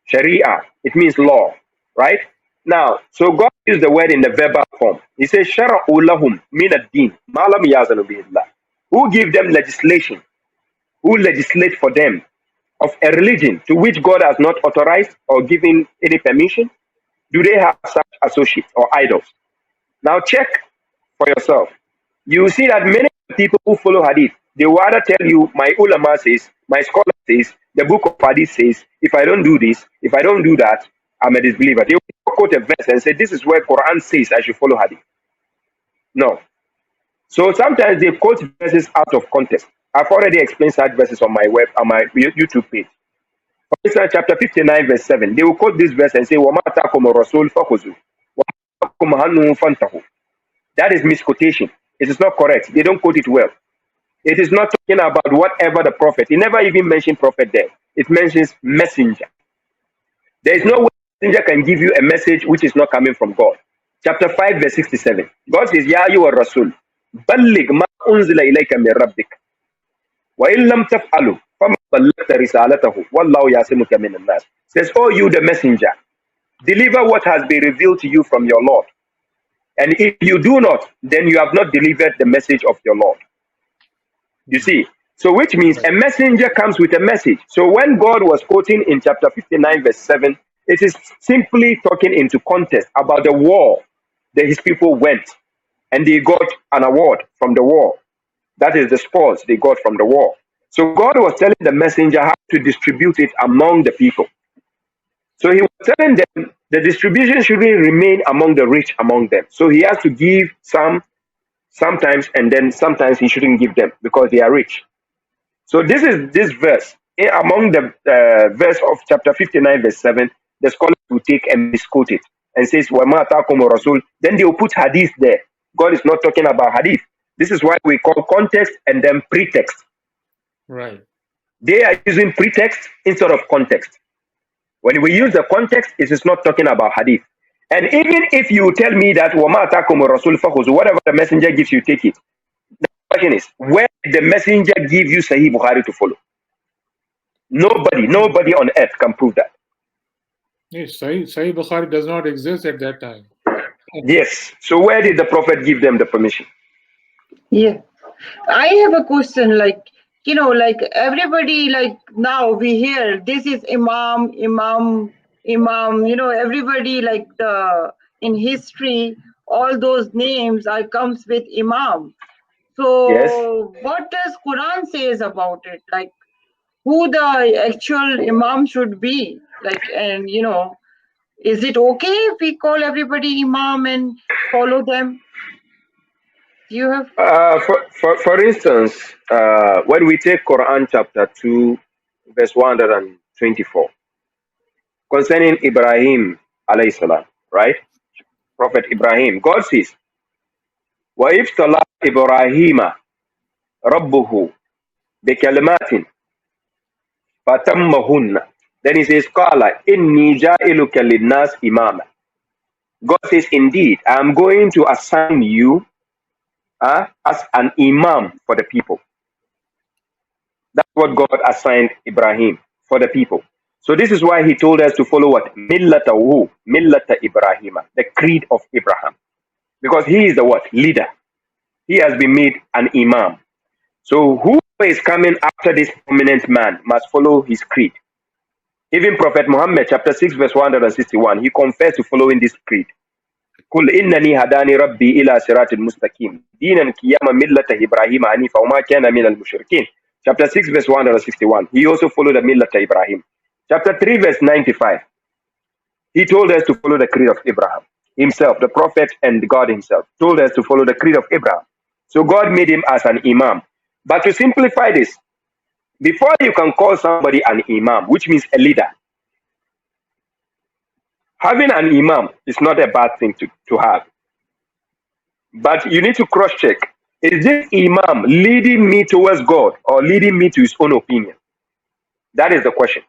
Sharia, it means law, right? Now, so God used the word in the verbal form. He says, Shara'u lahum min ad-din, ma lam yazanu billah. Who give them legislation? Who legislate for them of a religion to which God has not authorized or given any permission? Do they have such associates or idols? Now check for yourself. You see that many people who follow hadith, they will rather tell you, my ulama says, my scholar says, the book of hadith says, if I don't do this, if I don't do that, I'm a disbeliever. They will quote a verse and say, this is where Quran says I should follow hadith. No. So sometimes they quote verses out of context. I've already explained such verses on my YouTube page. For instance, chapter 59, verse 7, they will quote this verse and say, وَمَا أَتَاكُمُ الرَّسُولُ فَخُذُوهُ وَمَا نَهَاكُمْ عَنْهُ فَانْتَهُوا. That is misquotation. It is not correct. They don't quote it well. It is not talking about whatever the prophet. It never even mentioned prophet there. It mentions messenger. There is no way messenger can give you a message which is not coming from God. Chapter 5, verse 67. God says, Ya ayyuha rasul, balligh ma unzila ilayka min rabbik. Wa in lam taf'alu, fama ballaghta risalatahu, wallahu yasimuka min an-nas. Says, oh you the messenger, deliver what has been revealed to you from your Lord. And if you do not, then you have not delivered the message of your Lord. You see? So which means a messenger comes with a message. So when God was quoting in chapter 59, verse 7, it is simply talking into context about the war that his people went and they got an award from the war. That is the spoils they got from the war. So God was telling the messenger how to distribute it among the people. So he was telling them the distribution shouldn't remain among the rich among them. So he has to give some sometimes, and then sometimes he shouldn't give them because they are rich. So this is this verse. Among the verse of chapter 59, verse 7, the scholars will take and misquote it and says, وَمَا أَتَاكُمُ الرَّسُولُ. Then they will put hadith there. God is not talking about hadith. This is why we call context and then pretext. Right. They are using pretext instead of context. When we use the context, it is not talking about hadith. And even if you tell me that وَمَا أَتَاكُمُ الرَّسُولُ فَخُذُوهُ, whatever the messenger gives you, take it. The question is, where did the messenger give you Sahih Bukhari to follow? Nobody on earth can prove that. Yes, Sahih Bukhari does not exist at that time. Yes. So where did the Prophet give them the permission? Yeah. I have a question, like, like everybody, like now we hear this is Imam, Imam, Imam, everybody like in history, all those names are comes with Imam. Yes. So what does Quran says about it? Like who the actual Imam should be? Like, and is it okay if we call everybody Imam and follow them? Do you have For instance, when we take Quran chapter 2, verse 124, concerning Ibrahim alayhi salam, right? Prophet Ibrahim, God says, وَإِذْ طَلَعَ إِبْرَاهِيمَ رَبُّهُ بِكَلِمَاتٍ فَتَمَّهُنَّ. Then he says, قَالَ إِنِّي جَائِلُكَ لِلنَّاسِ إِمَامًا. God says, indeed, I am going to assign you as an imam for the people. That's what God assigned Ibrahim for the people. So this is why he told us to follow what? Millata who? Millata Ibrahima, the creed of Abraham. Because he is the what? Leader. He has been made an imam. So whoever is coming after this prominent man must follow his creed. Even Prophet Muhammad chapter 6 verse 161, he confessed to following this creed. قل إنني هداني ربي إلى صراط مستقيم دينا قياما ملة إبراهيم حنيفا وما كان من المشركين. Chapter 6 verse 161, he also followed the Millat Ibrahim. Chapter 3 verse 95, he told us to follow the creed of Abraham himself. The prophet and God himself told us to follow the creed of Abraham. So God made him as an imam. But to simplify this, before you can call somebody an imam, which means a leader, having an imam is not a bad thing to have. But you need to cross check. Is this imam leading me towards God or leading me to his own opinion? That is the question.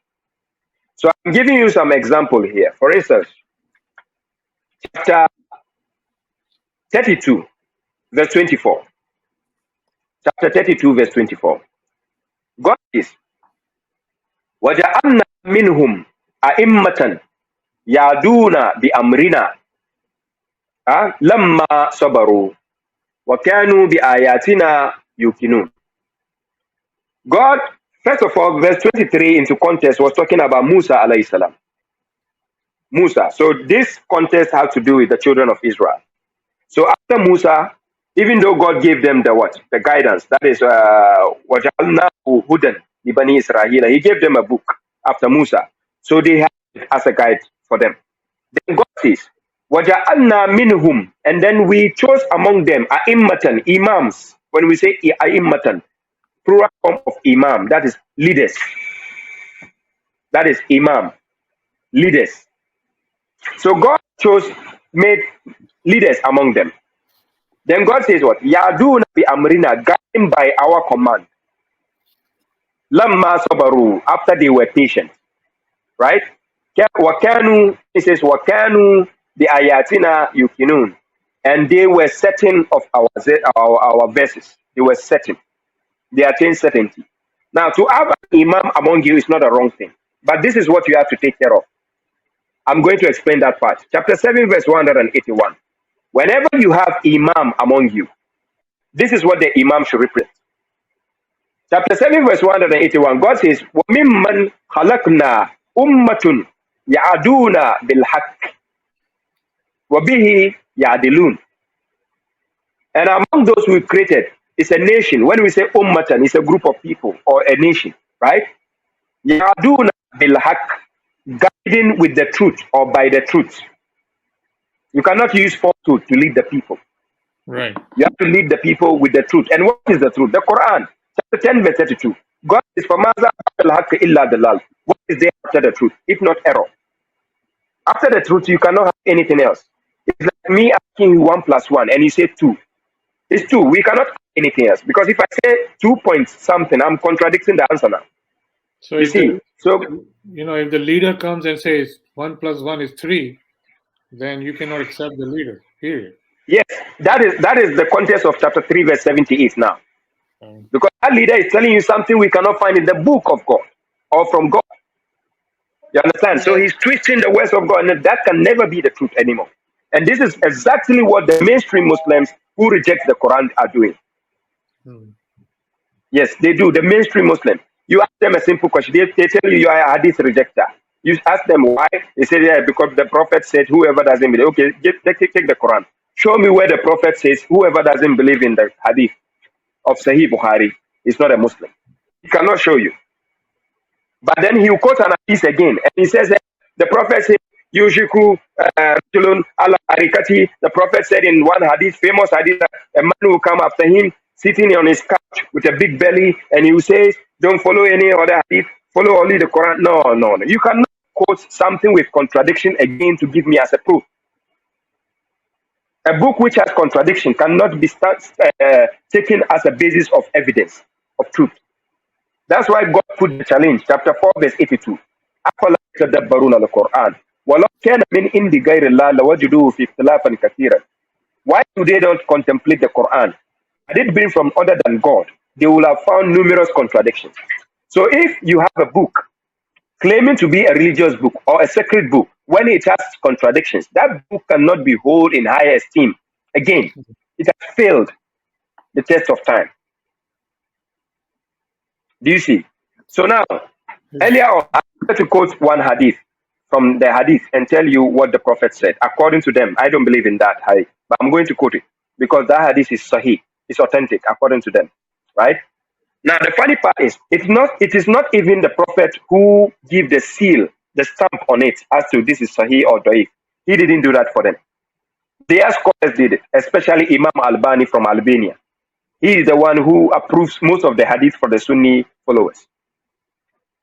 So I'm giving you some example here. For instance, chapter 32, verse 24. Chapter 32, verse 24. God is وَجَعَلْنَا مِنْهُمْ أَئِمَّةً يَعْدُونَ بِأَمْرِنَا لَمَّا صَبَرُوا وَكَانُوا بِآيَاتِنَا يُوقِنُونَ. God, first of all, verse 23 into context was talking about Musa alayhi salam. Musa. So this context has to do with the children of Israel. So after Musa, even though God gave them the what? The guidance. That is وَجَعَلْنَاهُ هُدًى لِبَنِي إِسْرَائِيلَ. He gave them a book after Musa. So they had it as a guide for them. Then God says, وَجَعَلْنَا مِنْهُمْ. And then we chose among them a'immatan, imams. When we say a'immatan, plural form of imam, that is leaders. That is imam, leaders. So God made leaders among them. Then God says what? Yaduna bi amrina, guiding by our command. Lamma sabaru, after they were patient. Right? Wakanu, he says, Wakanu bi ayatina yukinun. And they were certain of our verses. They were certain. They attained certainty. Now, to have an imam among you is not a wrong thing. But this is what you have to take care of. I'm going to explain that part. Chapter 7, verse 181. Whenever you have imam among you, this is what the imam should represent. Chapter 7, verse 181, God says, وَمِمَّنْ خَلَقْنَا أُمَّةٌ يَعَدُونَ بِالْحَقِّ وَبِهِ يَعْدِلُونَ. And among those we created, it's a nation. When we say ummatan, it's a group of people or a nation, right? يَعَدُونَ بِالْحَقِّ, guiding with the truth or by the truth. You cannot use falsehood to lead the people. Right. You have to lead the people with the truth. And what is the truth? The Quran, chapter 10, verse 32. God is فَمَاذَا الْحَقِّ إِلَّا دَلَالٌ. What is there after the truth, if not error? After the truth, you cannot have anything else. It's like me asking you 1 plus 1 and you say 2. It's 2. We cannot have anything else. Because if I say 2 point something, I'm contradicting the answer now. So You see? So, if the leader comes and says 1 plus 1 is 3, then you cannot accept the leader, period. yes, that is the context of chapter 3, verse 78 now. Because that leader is telling you something we cannot find in the book of God or from God. You understand? So he's twisting the words of God, and that can never be the truth anymore. And this is exactly what the mainstream Muslims who reject the Quran are doing. Yes, they do. The mainstream Muslim. You ask them a simple question. They tell you you are a hadith rejecter. You ask them why. They say, yeah, because the Prophet said, whoever doesn't believe. Okay, take the Quran. Show me where the Prophet says, whoever doesn't believe in the hadith of Sahih Bukhari is not a Muslim. He cannot show you. But then he will quote an hadith again. And he says that the Prophet said, Yushiku Rajulun ala arikati. The Prophet said in one hadith, famous hadith, a man will come after him sitting on his couch with a big belly, and he will say, don't follow any other hadith, follow only the Quran. No. You cannot quote something with contradiction again to give me as a proof. A book which has contradiction cannot be taken as a basis of evidence, of truth. That's why God put the challenge, chapter 4, verse 82. أَفَلَا يَتَدَبَّرُونَ الْقُرْآنَ وَلَوْ كَانَ مِنْ عِنْدِ غَيْرِ اللَّهِ لَوَجَدُوهُ فِي اخْتِلَافًا كَثِيرًا. Why do they not contemplate the Quran? Had it been from other than God, they will have found numerous contradictions. So if you have a book claiming to be a religious book or a sacred book, when it has contradictions, that book cannot be held in high esteem. Again, it has failed the test of time. Do you see? So now, earlier on, I wanted to quote one hadith from the hadith and tell you what the Prophet said. According to them, I don't believe in that hadith, but I'm going to quote it because that hadith is sahih, it's authentic according to them, right? Now, the funny part is, it is not even the Prophet who give the seal, the stamp on it as to this is sahih or da'if. He didn't do that for them. Their scholars did it, especially Imam Albani from Albania. He is the one who approves most of the hadith for the Sunni followers.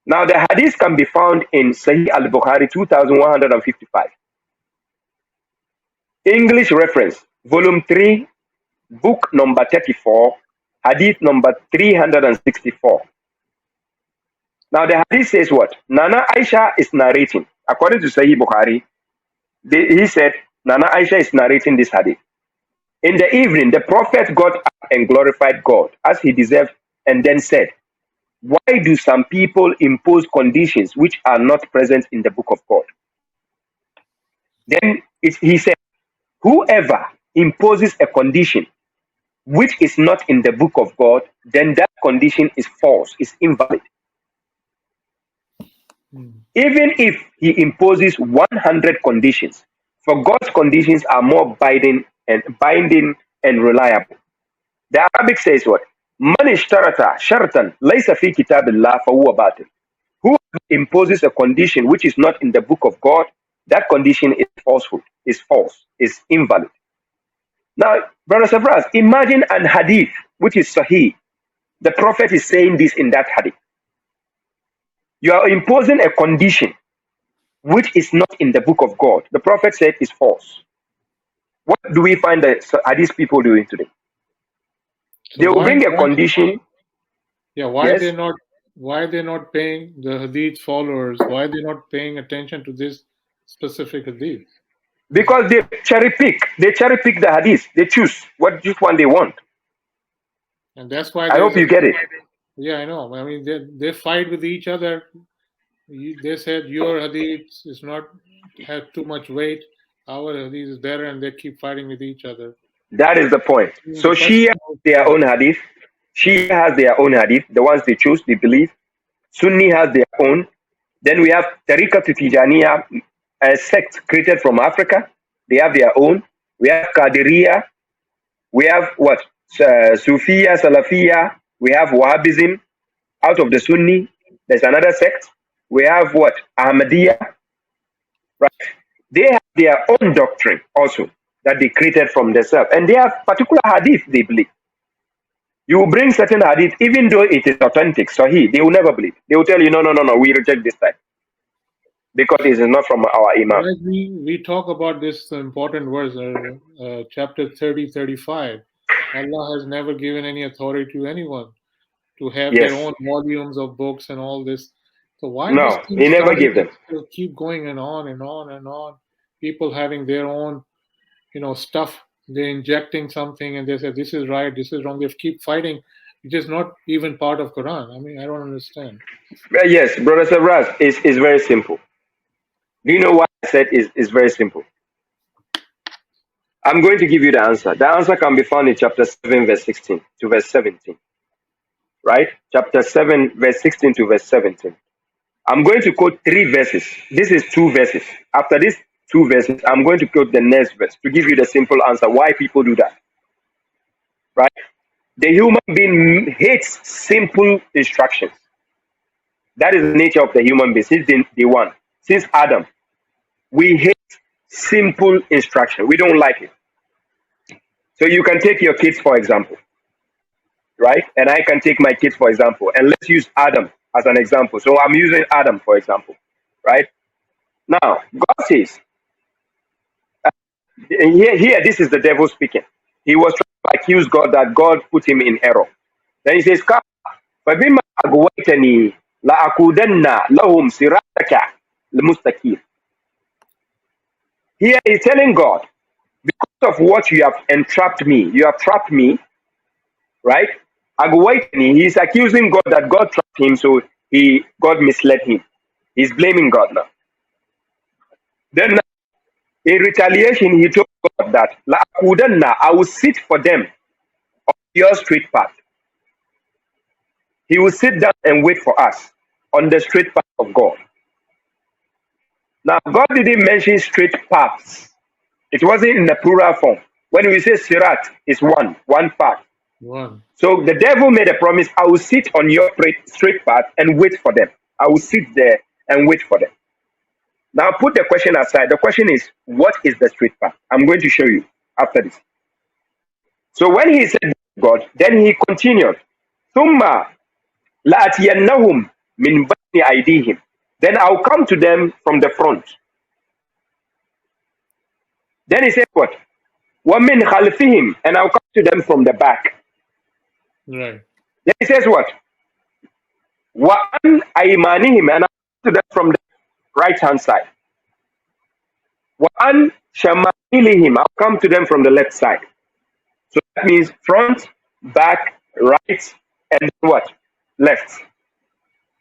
Now, the hadith can be found in Sahih al-Bukhari 2155. English reference, volume 3, book number 34, hadith number 364. Now, the hadith says what? Nana Aisha is narrating. According to Sahih Bukhari, he said, Nana Aisha is narrating this hadith. In the evening, the Prophet got up and glorified God as he deserved, and then said, why do some people impose conditions which are not present in the book of God? Then he said, whoever imposes a condition which is not in the book of God, then that condition is false, is invalid. Even if he imposes 100 conditions, for God's conditions are more binding and reliable. The Arabic says what? Man ishtarata shartan laysa fi kitabillah fahuwa batil. Who imposes a condition which is not in the book of God, that condition is falsehood, is false, is invalid. Now, brothers and sisters, imagine an hadith which is sahih. The Prophet is saying this in that hadith. You are imposing a condition which is not in the book of God. The Prophet said is false. What do we find the hadith people doing today? So they will bring a condition. Yeah, why Yes. they're not paying the hadith followers? Why they're not paying attention to this specific hadith? Because they cherry pick the hadith. They choose which one they want. And that's why I hope you get it. Yeah, I know. I mean, they fight with each other. They said your hadith is not have too much weight. Our hadith is better, and they keep fighting with each other. That is the point. So Shia has their own hadith. Shia has their own hadith. The ones they choose, they believe. Sunni has their own. Then we have Tariqat Tijaniya, a sect created from Africa. They have their own. We have Qadiriya. We have what? Sufiya, Salafiya. We have Wahhabism. Out of the Sunni, there's another sect. We have what? Ahmadiyya. Right? They have their own doctrine also that they created from themselves. And they have particular hadith they believe. You will bring certain hadith, even though it is authentic, Sahih, they will never believe. They will tell you, no, we reject this type. Because it is not from our Imam. We talk about this important verse, chapter 30, 35. Allah has never given any authority to anyone to have their own volumes of books and all this. So why no, he never gave them. To keep going and on and on and on? People having their own, stuff. They're injecting something and they say this is right, this is wrong. They keep fighting. It is not even part of Quran. I mean, I don't understand. Yes, Brother Savraz, it's very simple. Do you know why I said it's very simple? I'm going to give you the answer. The answer can be found in chapter 7, verse 16 to verse 17. Right? Chapter 7, verse 16 to verse 17. I'm going to quote 3 verses. This is 2 verses. After these 2 verses, I'm going to quote the next verse to give you the simple answer why people do that. Right? The human being hates simple instructions. That is the nature of the human being since day one. Since Adam, we hate simple instruction. We don't like it. So you can take your kids, for example, right? And I can take my kids, for example, and let's use Adam as an example. So I'm using Adam, for example, right? Now, God says, here, this is the devil speaking. He was trying to accuse God that God put him in error. Then he says, فَبِمَا أَغْوَيْتَنِي لَأَقُودَنَّ لَهُمْ صِرَاطَكَ الْمُسْتَقِيمَ. Here he's telling God, because of what you have entrapped me, you have trapped me, right? Agwaitani, he's accusing God that God trapped him, so God misled him. He's blaming God now. Then in retaliation, he told God that La akudanna, I will sit for them on your straight path. He will sit down and wait for us on the straight path of God. Now, God didn't mention straight paths. It wasn't in the plural form. When we say sirat, it's one path. One. So the devil made a promise, I will sit on your straight path and wait for them. I will sit there and wait for them. Now put the question aside. The question is, what is the straight path? I'm going to show you after this. So when he said God, then he continued, ثُمَّ لَأَتِيَنَّهُمْ مِنْ بَيْنِ أَيْدِيهِمْ. Then I'll come to them from the front. Then he said what? وَمِنْ خَلْفِهِمْ. And I'll come to them from the back. Right. Then he says what? وَأَنْ أَيْمَانِهِمْ. And I'll come to them from the right hand side. وَأَنْ شَمَائِلِهِمْ. I'll come to them from the left side. So that means front, back, right, and what? Left.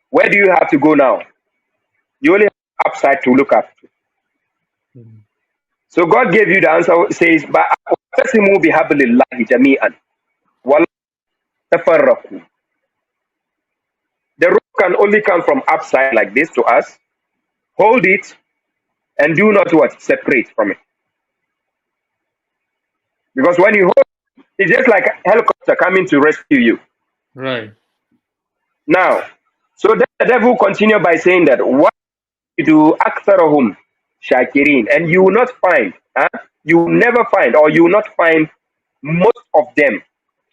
Where do you have to go now? You only have upside to look up. Mhm. So God gave you the answer. Says, "وَاعْتَصِمُوا بِحَبْلِ اللَّهِ جَمِيعًا وَلَا تَفَرَّقُوا." The rope can only come from upside like this to us. Hold it and do not what? Separate from it. Because when you hold it, it's just like a helicopter coming to rescue you. Right. Now, so then the devil continued by saying that what you do aktharahum shakirin, and you will not find, you will never find, or you will not find most of them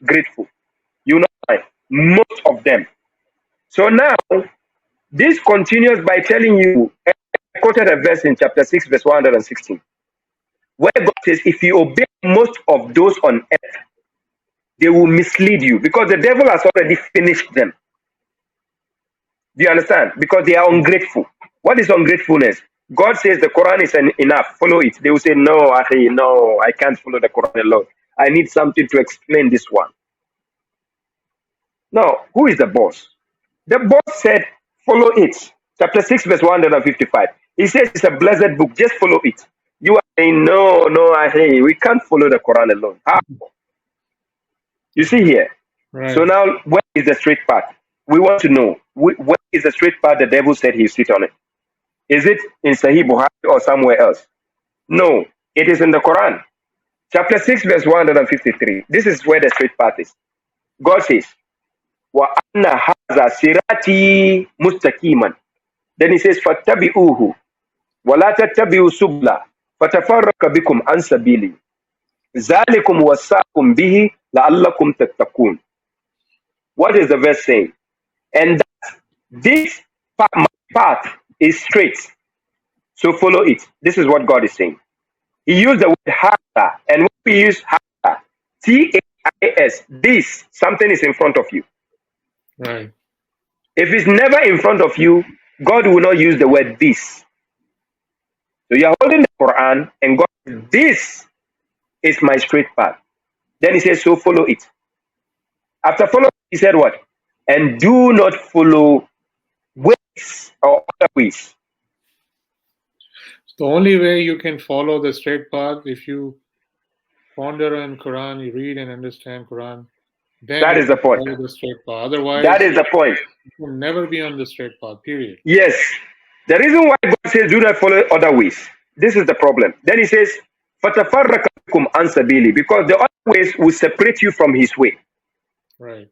grateful. You will not find most of them. So now this continues by telling you, I quoted a verse in chapter 6, verse 116, where God says, if you obey most of those on earth, they will mislead you, because the devil has already finished them. Do you understand? Because they are ungrateful. What is ungratefulness? God says the Quran is enough. Follow it. They will say, no, Ahi, no, I can't follow the Quran alone. I need something to explain this one. No, who is the boss? The boss said, follow it. Chapter 6, verse 155. He says it's a blessed book. Just follow it. You are saying, no, Ahi, we can't follow the Quran alone. How? You see here. Right. So now, where is the straight path? We want to know, where is the straight path the devil said he'll sit on it? Is it in Sahih Bukhari or somewhere else? No, it is in the Quran. Chapter 6, verse 153. This is where the straight path is. God says, وَأَنَّ هَذَا صِرَاطِي مُسْتَقِيمًا. Then he says, فَاتَّبِعُوهُ وَلَا تَتَّبِعُوا سُبُلَ فَتَفَرَّقَ بِكُمْ عَنْ سَبِيلِهِ ذَلِكُمْ وَصَّاكُمْ بِهِ لَعَلَّكُمْ تَتَّقُونَ. What is the verse saying? And that this path is straight. So follow it. This is what God is saying. He used the word hada, and when we use hada, T-A-I-S, this, something is in front of you. Right. If it's never in front of you, God will not use the word this. So you're holding the Quran, and God says, this is my straight path. Then he says, so follow it. After following, he said what? And do not follow ways or other ways. The only way you can follow the straight path if you ponder on Quran, you read and understand Quran, then That you is the can point. follow the straight path. That Otherwise, is the point. you will never be on the straight path. Period. Yes. The reason why God says do not follow other ways. This is the problem. Then he says, فَتَفَرَّقَ بِكُمْ عَنْ سَبِيلِهِ, because the other ways will separate you from his way. Right.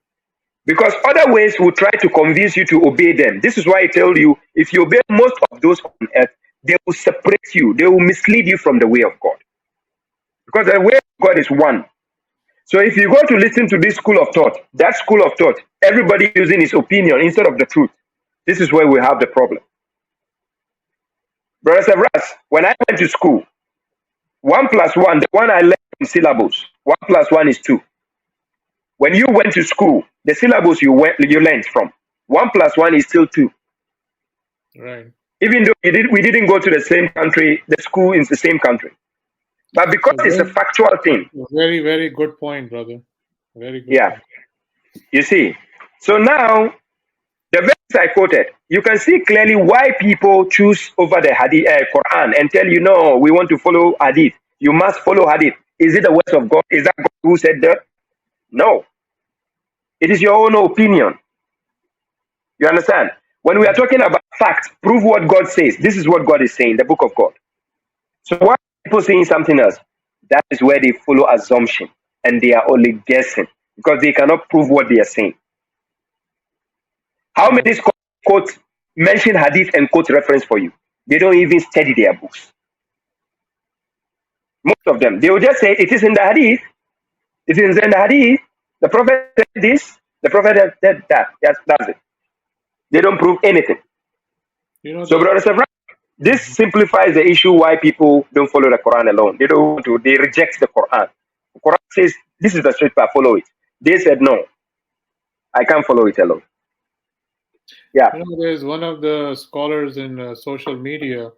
Because other ways will try to convince you to obey them. This is why I tell you, if you obey most of those on earth, they will separate you. They will mislead you from the way of God. Because the way of God is one. So if you go to listen to this school of thought, that school of thought, everybody using his opinion instead of the truth, this is where we have the problem. Brother Severus, when I went to school, 1+1, the one I learned from syllabus, 1+1 is 2. When you went to school, the syllabus you learned from, 1+1 is still 2. Right. Even though we didn't go to the same country, the school is the same country. But because So it's a factual thing. very, very good point, brother. Very good. Yeah. Point. You see. So now, the verse I quoted, you can see clearly why people choose over the Hadith, Quran, and tell you, no, we want to follow Hadith. You must follow Hadith. Is it the words of God? Is that God who said that? No. It is your own opinion. You understand? When we are talking about facts, prove what God says. This is what God is saying, the book of God. So why are people saying something else? That is where they follow assumption and they are only guessing because they cannot prove what they are saying. How many quote mention hadith and quote reference for you? They don't even study their books. Most of them, they will just say it is in the hadith. It is in the hadith. The prophet said this. The prophet has said that. Yes, that's it. They don't prove anything. You know, So, brothers and friends, this simplifies the issue why people don't follow the Quran alone. They don't want to. They reject the Quran. The Quran says this is the straight path. Follow it. They said no. I can't follow it alone. Yeah. you know, there's one of the scholars in social media.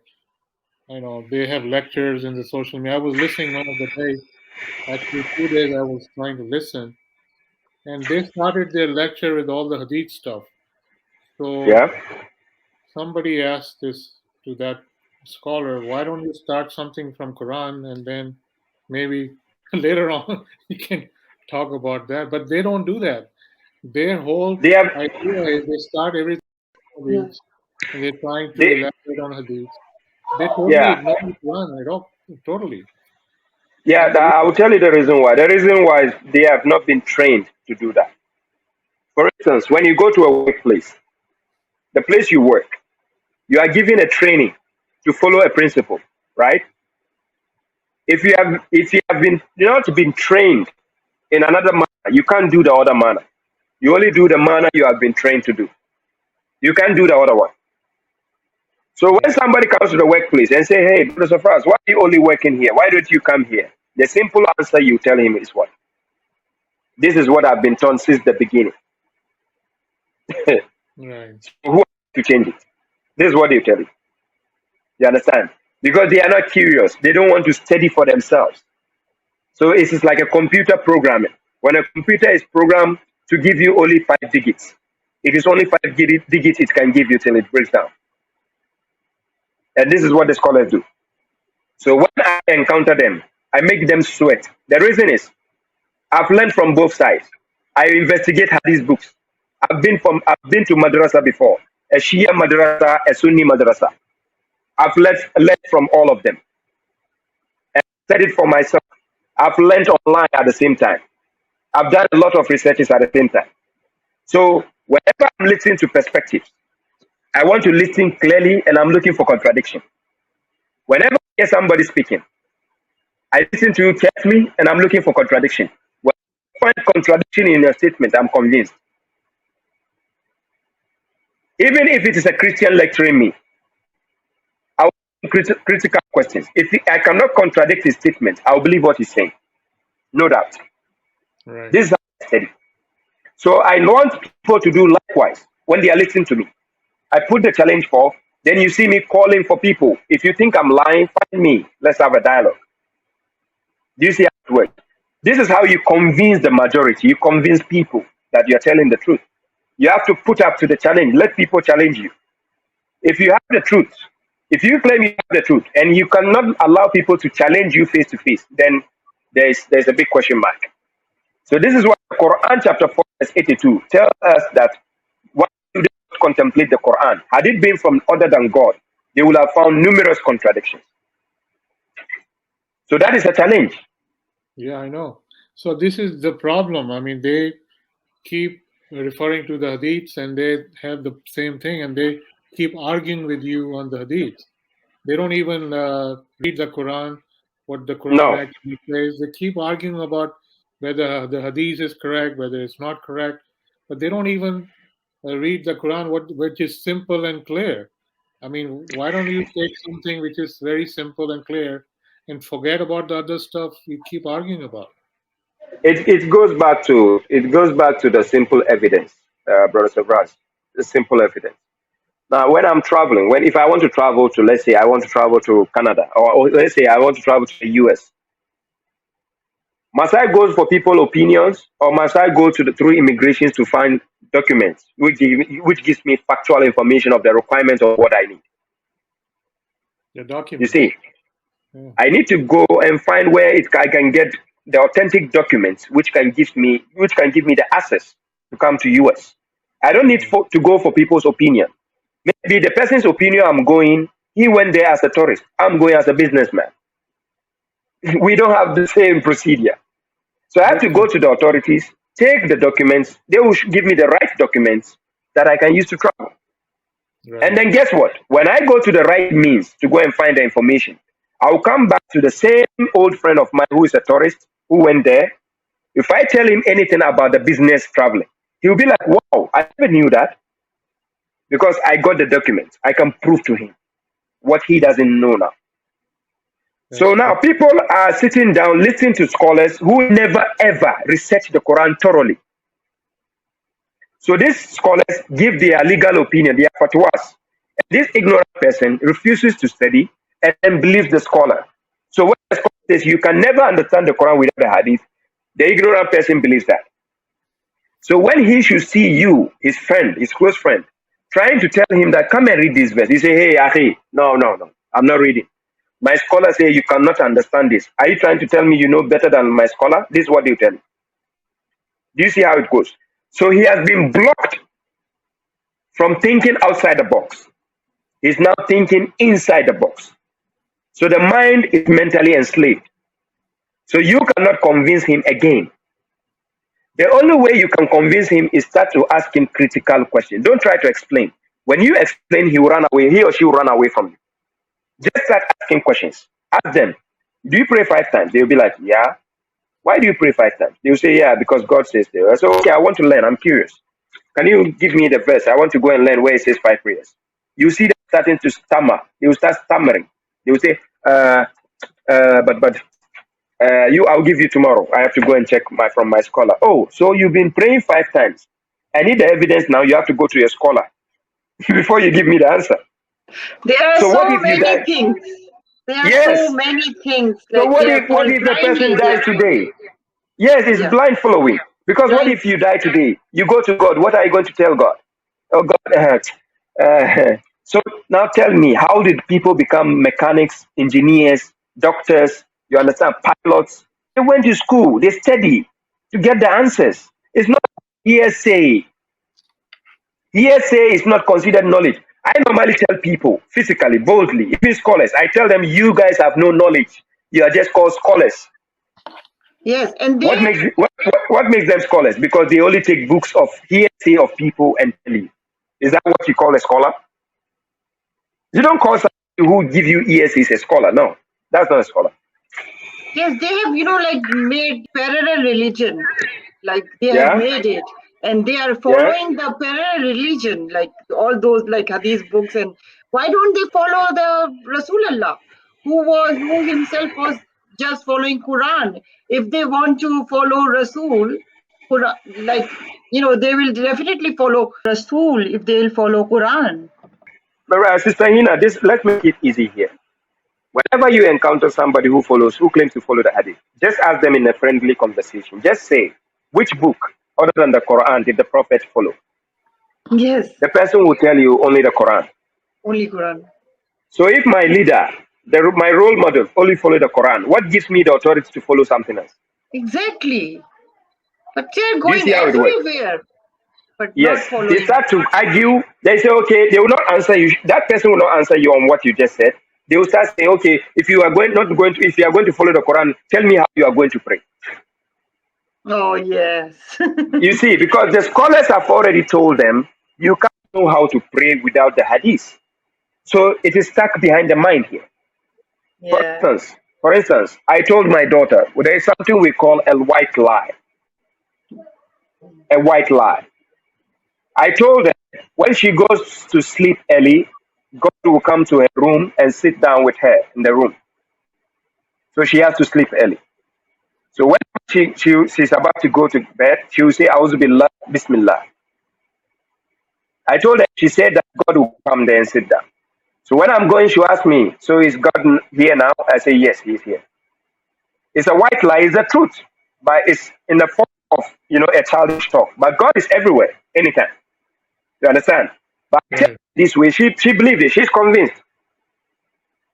You know, they have lectures in the social media. I was listening one of the days. Actually, 2 days I was trying to listen, and they started their lecture with all the hadith stuff. So Yeah. somebody asked this to that scholar, why don't you start something from Quran and then maybe later on you can talk about that? But they don't do that. Their whole They have. idea is they start everything with Yeah. hadiths and they're trying to They. elaborate on hadiths. They totally Yeah. ignore the Quran at all. Totally. Yeah. And I will tell you the reason why. The reason why is they have not been trained to do that. For instance, when you go to a workplace, the place you work, you are given a training to follow a principle, right? If you have been not been trained in another manner, you can't do the other manner. You only do the manner you have been trained to do. You can't do the other one. So when somebody comes to the workplace and say, "Hey, Brother Safras, why are you only working here? Why don't you come here?" The simple answer you tell him is what? This is what I've been taught since the beginning. right. Who wants to change it? This is what they tell you. You understand? Because they are not curious. They don't want to study for themselves. So it is like a computer programming. When a computer is programmed to give you only 5 digits, it is only digits it can give you till it breaks down. And this is what the scholars do. So when I encounter them, I make them sweat. The reason is I've learned from both sides. I investigate hadith books. I've been to madrasa before, a Shia madrasa, a Sunni madrasa. I've learned from all of them and studied for myself. I've learned online at the same time. I've done a lot of researches at the same time. So whenever I'm listening to perspectives, I want to listen clearly and I'm looking for contradiction. Whenever I hear somebody speaking, I listen to you carefully and I'm looking for contradiction. When I find contradiction in your statement, I'm convinced. Even if it is a Christian lecturing me, I will ask critical questions. If I cannot contradict his statement, I will believe what he's saying. No doubt. Right. This is how I study. So I want people to do likewise when they are listening to me. I put the challenge forth, then you see me calling for people. If you think I'm lying, find me. Let's have a dialogue. Do you see how it works? This is how you convince the majority. You convince people that you're telling the truth. You have to put up to the challenge. Let people challenge you. If you have the truth, if you claim you have the truth and you cannot allow people to challenge you face to face, then there's a big question mark. So this is what Quran chapter 4 verse 82 tells us, that why do they not contemplate the Quran? Had it been from other than God, they would have found numerous contradictions. So that is a challenge. Yeah, I know. So this is the problem. I mean, they keep referring to the hadiths and they have the same thing and they keep arguing with you on the hadiths. They don't even read the Quran, what the Quran No, actually says. They keep arguing about whether the hadith is correct, whether it's not correct, but they don't even read the Quran, which is simple and clear. I mean, why don't you take something which is very simple and clear and forget about the other stuff you keep arguing about? it goes back to the simple evidence, Brother Savraz, the simple evidence. Now, when I'm traveling, if I want to travel to, let's say I want to travel to Canada, or let's say I want to travel to the US, must I go for people opinions, or must I go to through immigrations to find documents which gives me factual information of the requirements of what I need? The You documents. see, Yeah. I need to go and find where I can get the authentic documents which can give me the access to come to US. I don't need to go for people's opinion. Maybe the person's opinion I'm going, he went there as a tourist. I'm going as a businessman. We don't have the same procedure. So I have to go to the authorities, take the documents. They will give me the right documents that I can use to travel. Right. And then guess what? When I go to the right means to go and find the information, I'll come back to the same old friend of mine who is a tourist who went there. If I tell him anything about the business traveling, he'll be like, wow, I never knew that, because I got the documents. I can prove to him what he doesn't know now. So now people are sitting down listening to scholars who never ever research the Quran thoroughly. So these scholars give their legal opinion, their fatwas. And this ignorant person refuses to study and then believes the scholar. So when the scholar says you can never understand the Quran without the hadith, the ignorant person believes that. So when he should see you, his friend, his close friend, trying to tell him that come and read this verse, he say, hey, Ahi, no, I'm not reading. My scholar say you cannot understand this. Are you trying to tell me you know better than my scholar? This is what you tell me. Do you see how it goes? So he has been blocked from thinking outside the box. He's now thinking inside the box. So the mind is mentally enslaved. So you cannot convince him again. The only way you can convince him is start to ask him critical questions. Don't try to explain. When you explain, he will run away. He or she will run away from you. Just start asking questions. Ask them, do you pray 5 times? They'll be like, yeah. Why do you pray 5 times? They'll say, yeah, because God says so. I say, okay, I want to learn. I'm curious. Can you give me the verse? I want to go and learn where it says 5 prayers. You see them starting to stammer. They will start stammering. They will say, I'll give you tomorrow. I have to go and check from my scholar. Oh, so you've been praying 5 times. I need the evidence now. You have to go to your scholar before you give me the answer. There are So so what if you many die? things. There are Yes. so many things. So Like what they are if called the person blindly, they dies are today? Yes, it's Yeah. blind following. Because what Blind. if you die today? You go to God. What are you going to tell God? Oh God. So now tell me, how did people become mechanics, engineers, doctors? You understand, pilots? They went to school. They study to get the answers. It's not hearsay. Hearsay is not considered knowledge. I normally tell people physically, boldly, even scholars, I tell them, you guys have no knowledge. You are just called scholars. Yes, and What makes them scholars? Because they only take books of hearsay of people and tell you. Is that what you call a scholar? You don't call somebody who give you hearsay a scholar. No, that's not a scholar. yes, they have, like made parallel religion. Like they have Yeah? made it. And they are Yeah? following the parallel religion, like all those like hadith books. And why don't they follow the Rasulullah, who himself was just following Quran? If they want to follow Rasul, Quran, they will definitely follow Rasul if they will follow Quran. But Sister Hina, let's make it easy here. Whenever you encounter somebody who claims to follow the hadith, just ask them in a friendly conversation. Just say, which book other than the Quran did the Prophet follow? Yes, The person will tell you only the Quran. only Quran. So if my leader my role model only follow the Quran. What gives me the authority to follow something else? Exactly. But they're Do you going see how it works? everywhere, but Yes, not they following. start to argue. They say, okay, they will not answer you. That person will not answer you on what you just said. They will start saying, okay, if you are if you are going to follow the Quran, tell me how you are going to pray. Oh, yes. You see, because the scholars have already told them you can't know how to pray without the hadith. So it is stuck behind the mind here. For Yeah. instance, I told my daughter there is something we call a white lie. A white lie. I told her when she goes to sleep early, God will come to her room and sit down with her in the room. So she has to sleep early. So when she's about to go to bed, she will say, Auzu billah, Bismillah. I told her, she said that God will come there and sit down. So when I'm going, she asked me, so is God here now? I say, yes, he's here. It's a white lie, it's the truth. But it's in the form of, a childish talk. But God is everywhere, anytime. You understand? But I tell her Right. this way, she believes it, she's convinced.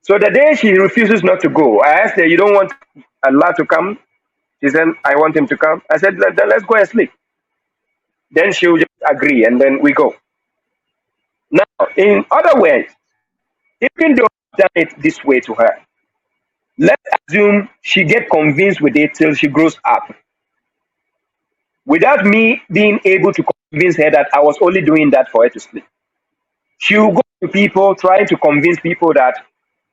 So the day she refuses not to go, I asked her, you don't want Allah to come? She said, I want him to come. I said, then let's go and sleep. Then she will just agree and then we go. Now, in other words, even though I've done it this way to her, let's assume she get convinced with it till she grows up. Without me being able to convince her that I was only doing that for her to sleep. She will go to people trying to convince people that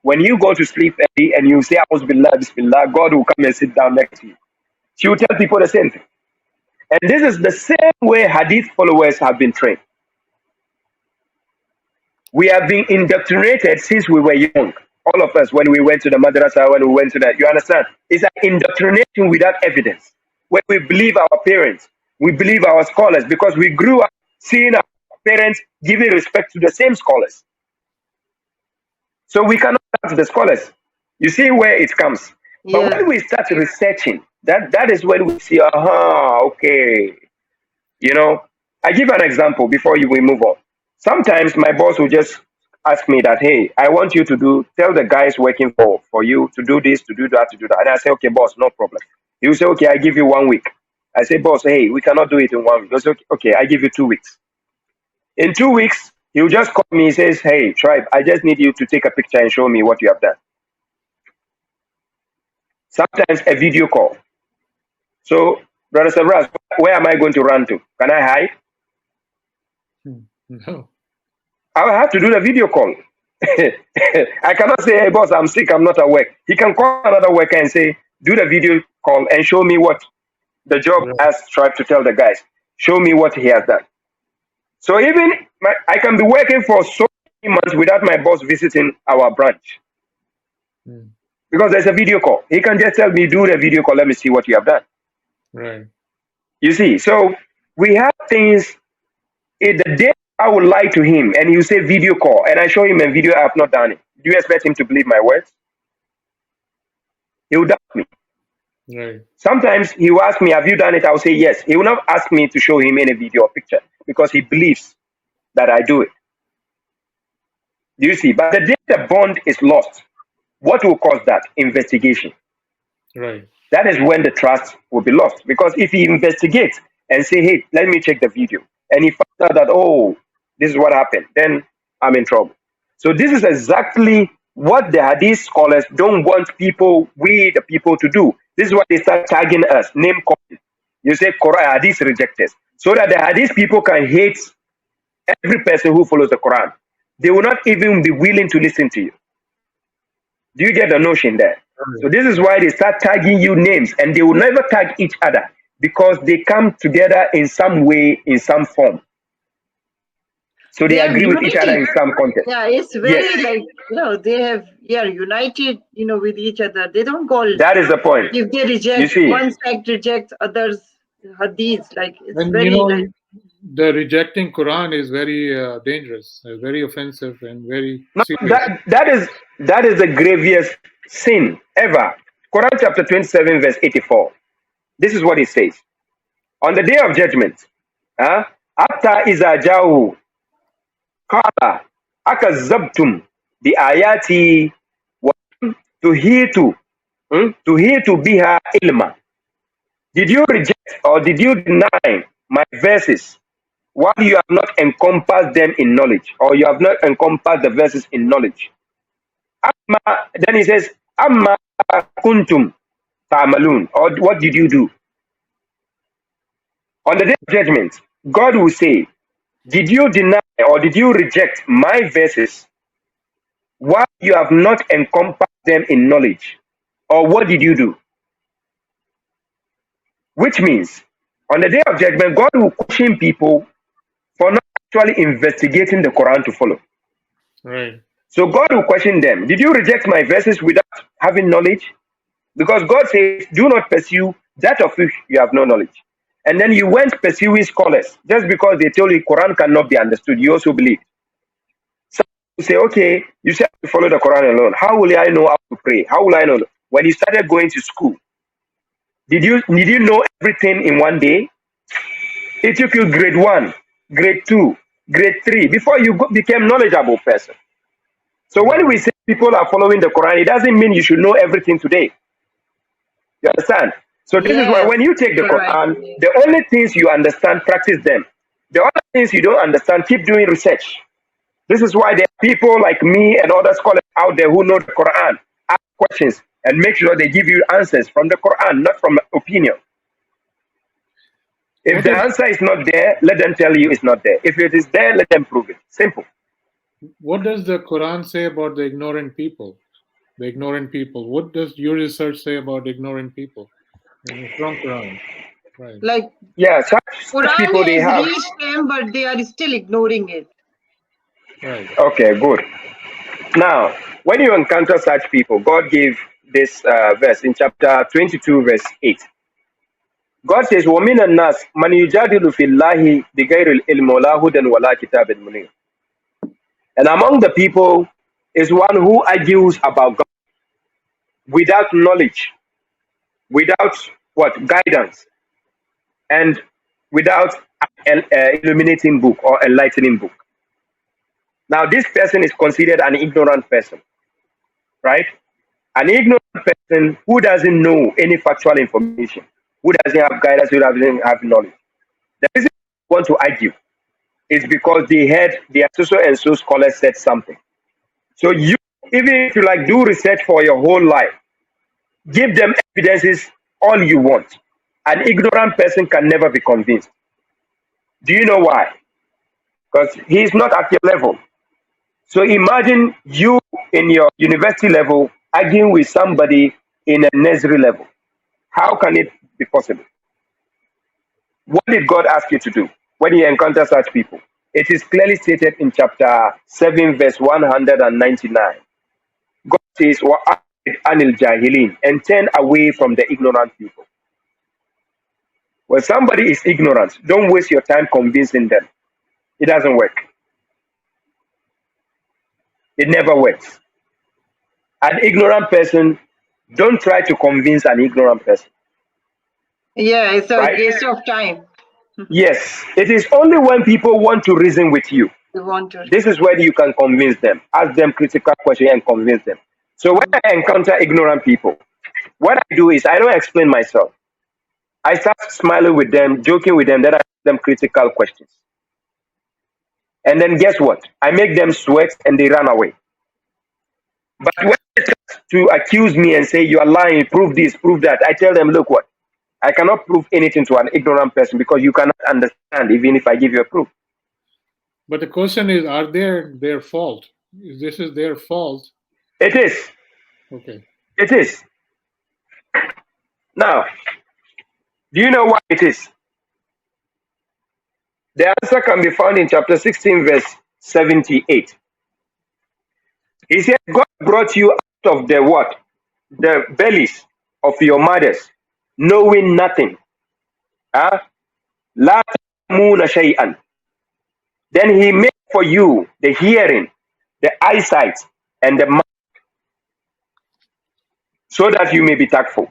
when you go to sleep early and you say, Bismillah, Bismillah, God will come and sit down next to you. She will tell people the same thing. And this is the same way Hadith followers have been trained. We have been indoctrinated since we were young. All of us, when we went to the madrasa, when we went to that, you understand? It's an indoctrination without evidence. When we believe our parents, we believe our scholars, because we grew up seeing our parents giving respect to the same scholars. So we cannot touch the scholars. You see where it comes. But Yeah. when we start researching, that is when we see, okay. I give an example before we move on. Sometimes my boss will just ask me that, hey, I want you to tell the guys working for you to do this, to do that, to do that. And I say, okay, boss, no problem. He will say, okay, I give you 1 week. I say, boss, hey, we cannot do it in 1 week. He say, okay, I give you 2 weeks. In 2 weeks, he will just call me. He says, hey, Shuaib, I just need you to take a picture and show me what you have done. Sometimes a video call. So, Brother Sabras, where am I going to run to? Can I hide? No. I will have to do the video call. I cannot say, hey, boss, I'm sick, I'm not at work. He can call another worker and say, do the video call and show me what the job Right. has tried to tell the guys. Show me what he has done. So even I can be working for so many months without my boss visiting our branch Mm. because there's a video call. He can just tell me, do the video call, let me see what you have done. Right. You see, so we have things. The day I will lie to him and you say video call and I show him a video, I have not done it. Do you expect him to believe my words? He will doubt me. Right. Sometimes he will ask me, have you done it? I will say yes. He will not ask me to show him any video or picture because he believes that I do it. Do you see? But the day the bond is lost, what will cause that? Investigation. Right. That is when the trust will be lost. Because if he investigates and say, hey, let me check the video, and he finds out that, oh, this is what happened, then I'm in trouble. So this is exactly what the Hadith scholars don't want we the people to do. This is why they start tagging us, name calling. You say Quran, Hadith rejectors. So that the Hadith people can hate every person who follows the Quran. They will not even be willing to listen to you. Do you get the notion there? So this is why they start tagging you names, and they will never tag each other because they come together in some way, in some form. So they They are agree with each other united. in some context. Yeah, it's very Yes, they are united, with each other. They don't call, that is the point. if they You reject, see, one sect rejects others hadith. Like, it's And very the rejecting Quran is very dangerous, very offensive, and very no, serious. that is the gravest sin ever. Quran chapter 27, verse 84. This is what it says. On the day of judgment, after Izajahu Qala akazzabtum bi ayati wa tuhitu biha ilma. Did you reject or did you deny my verses while you have not encompassed them in knowledge, or you have not encompassed the verses in knowledge? Then he says, Amma kuntum ta'malun, or what did you do? On the day of judgment, God will say, did you deny or did you reject my verses while you have not encompassed them in knowledge? Or what did you do? Which means, on the day of judgment, God will question people for not actually investigating the Quran to follow. Right. So God will question them. Did you reject my verses without having knowledge? Because God says, do not pursue that of which you have no knowledge. And then you went pursuing scholars just because they told you Quran cannot be understood. You also believe. So you say, okay, you say to follow the Quran alone. How will I know how to pray? How will I know? When you started going to school, did you know everything in one day? It took you grade 1, grade 2, grade 3 before you became knowledgeable person. So when we say people are following the Quran, it doesn't mean you should know everything today. You understand? So this is why when you take the Quran, the only things you understand, practice them. The other things you don't understand, keep doing research. This is why there are people like me and other scholars out there who know the Quran, ask questions and make sure they give you answers from the Quran, not from opinion. If the answer is not there, let them tell you it's not there. If it is there, let them prove it. Simple. What does the Quran say about the ignorant people? The ignorant people. What does your research say about ignorant people? From Quran. Right. Like, yeah, such people Quran they has have. reached them, but they are still ignoring it. Right. Okay, good. Now, when you encounter such people, God gave this verse in chapter 22, verse 8. God says, وَمِنَ النَّاسِ مَنْ يُجَادِلُ فِي اللَّهِ بِغَيْرِ الْعِلْمِ وَلَا هُدًى وَلَا كِتَابٍ مُنِيرٍ. And among the people is one who argues about God without knowledge, without what? Guidance, and without an illuminating book or enlightening book. Now, this person is considered an ignorant person, right? An ignorant person who doesn't know any factual information, who doesn't have guidance, who doesn't have knowledge. The reason they want to argue is because they heard their so and so scholar said something. So you, even if you like do research for your whole life, give them evidences all you want. An ignorant person can never be convinced. Do you know why? Because he is not at your level. So imagine you in your university level arguing with somebody in a nursery level. How can it be possible? What did God ask you to do when you encounter such people? It is clearly stated in chapter 7, verse 199. God says, وَأَعْرِضْ عَنِ الْجَاهِلِينَ, and turn away from the ignorant people. When somebody is ignorant, don't waste your time convincing them. It doesn't work. It never works. An ignorant person, don't try to convince an ignorant person. Yeah, it's a Right? waste of time. Yes, it is only when people want to reason with you. You want to. This is where you can convince them. Ask them critical questions and convince them. So when I encounter ignorant people, what I do is I don't explain myself. I start smiling with them, joking with them, then I ask them critical questions. And then guess what? I make them sweat and they run away. But when they start to accuse me and say, you are lying, prove this, prove that, I tell them, look what? I cannot prove anything to an ignorant person because you cannot understand even if I give you a proof. But the question is, are they their fault? This is their fault. It is. Okay. It is. Now, do you know why it is? The answer can be found in chapter 16, verse 78. He said, God brought you out of the what? The bellies of your mothers, knowing nothing. Huh? La ta'lamuna shay'an. Then he made for you the hearing, the eyesight, and the mind, so that you may be tactful.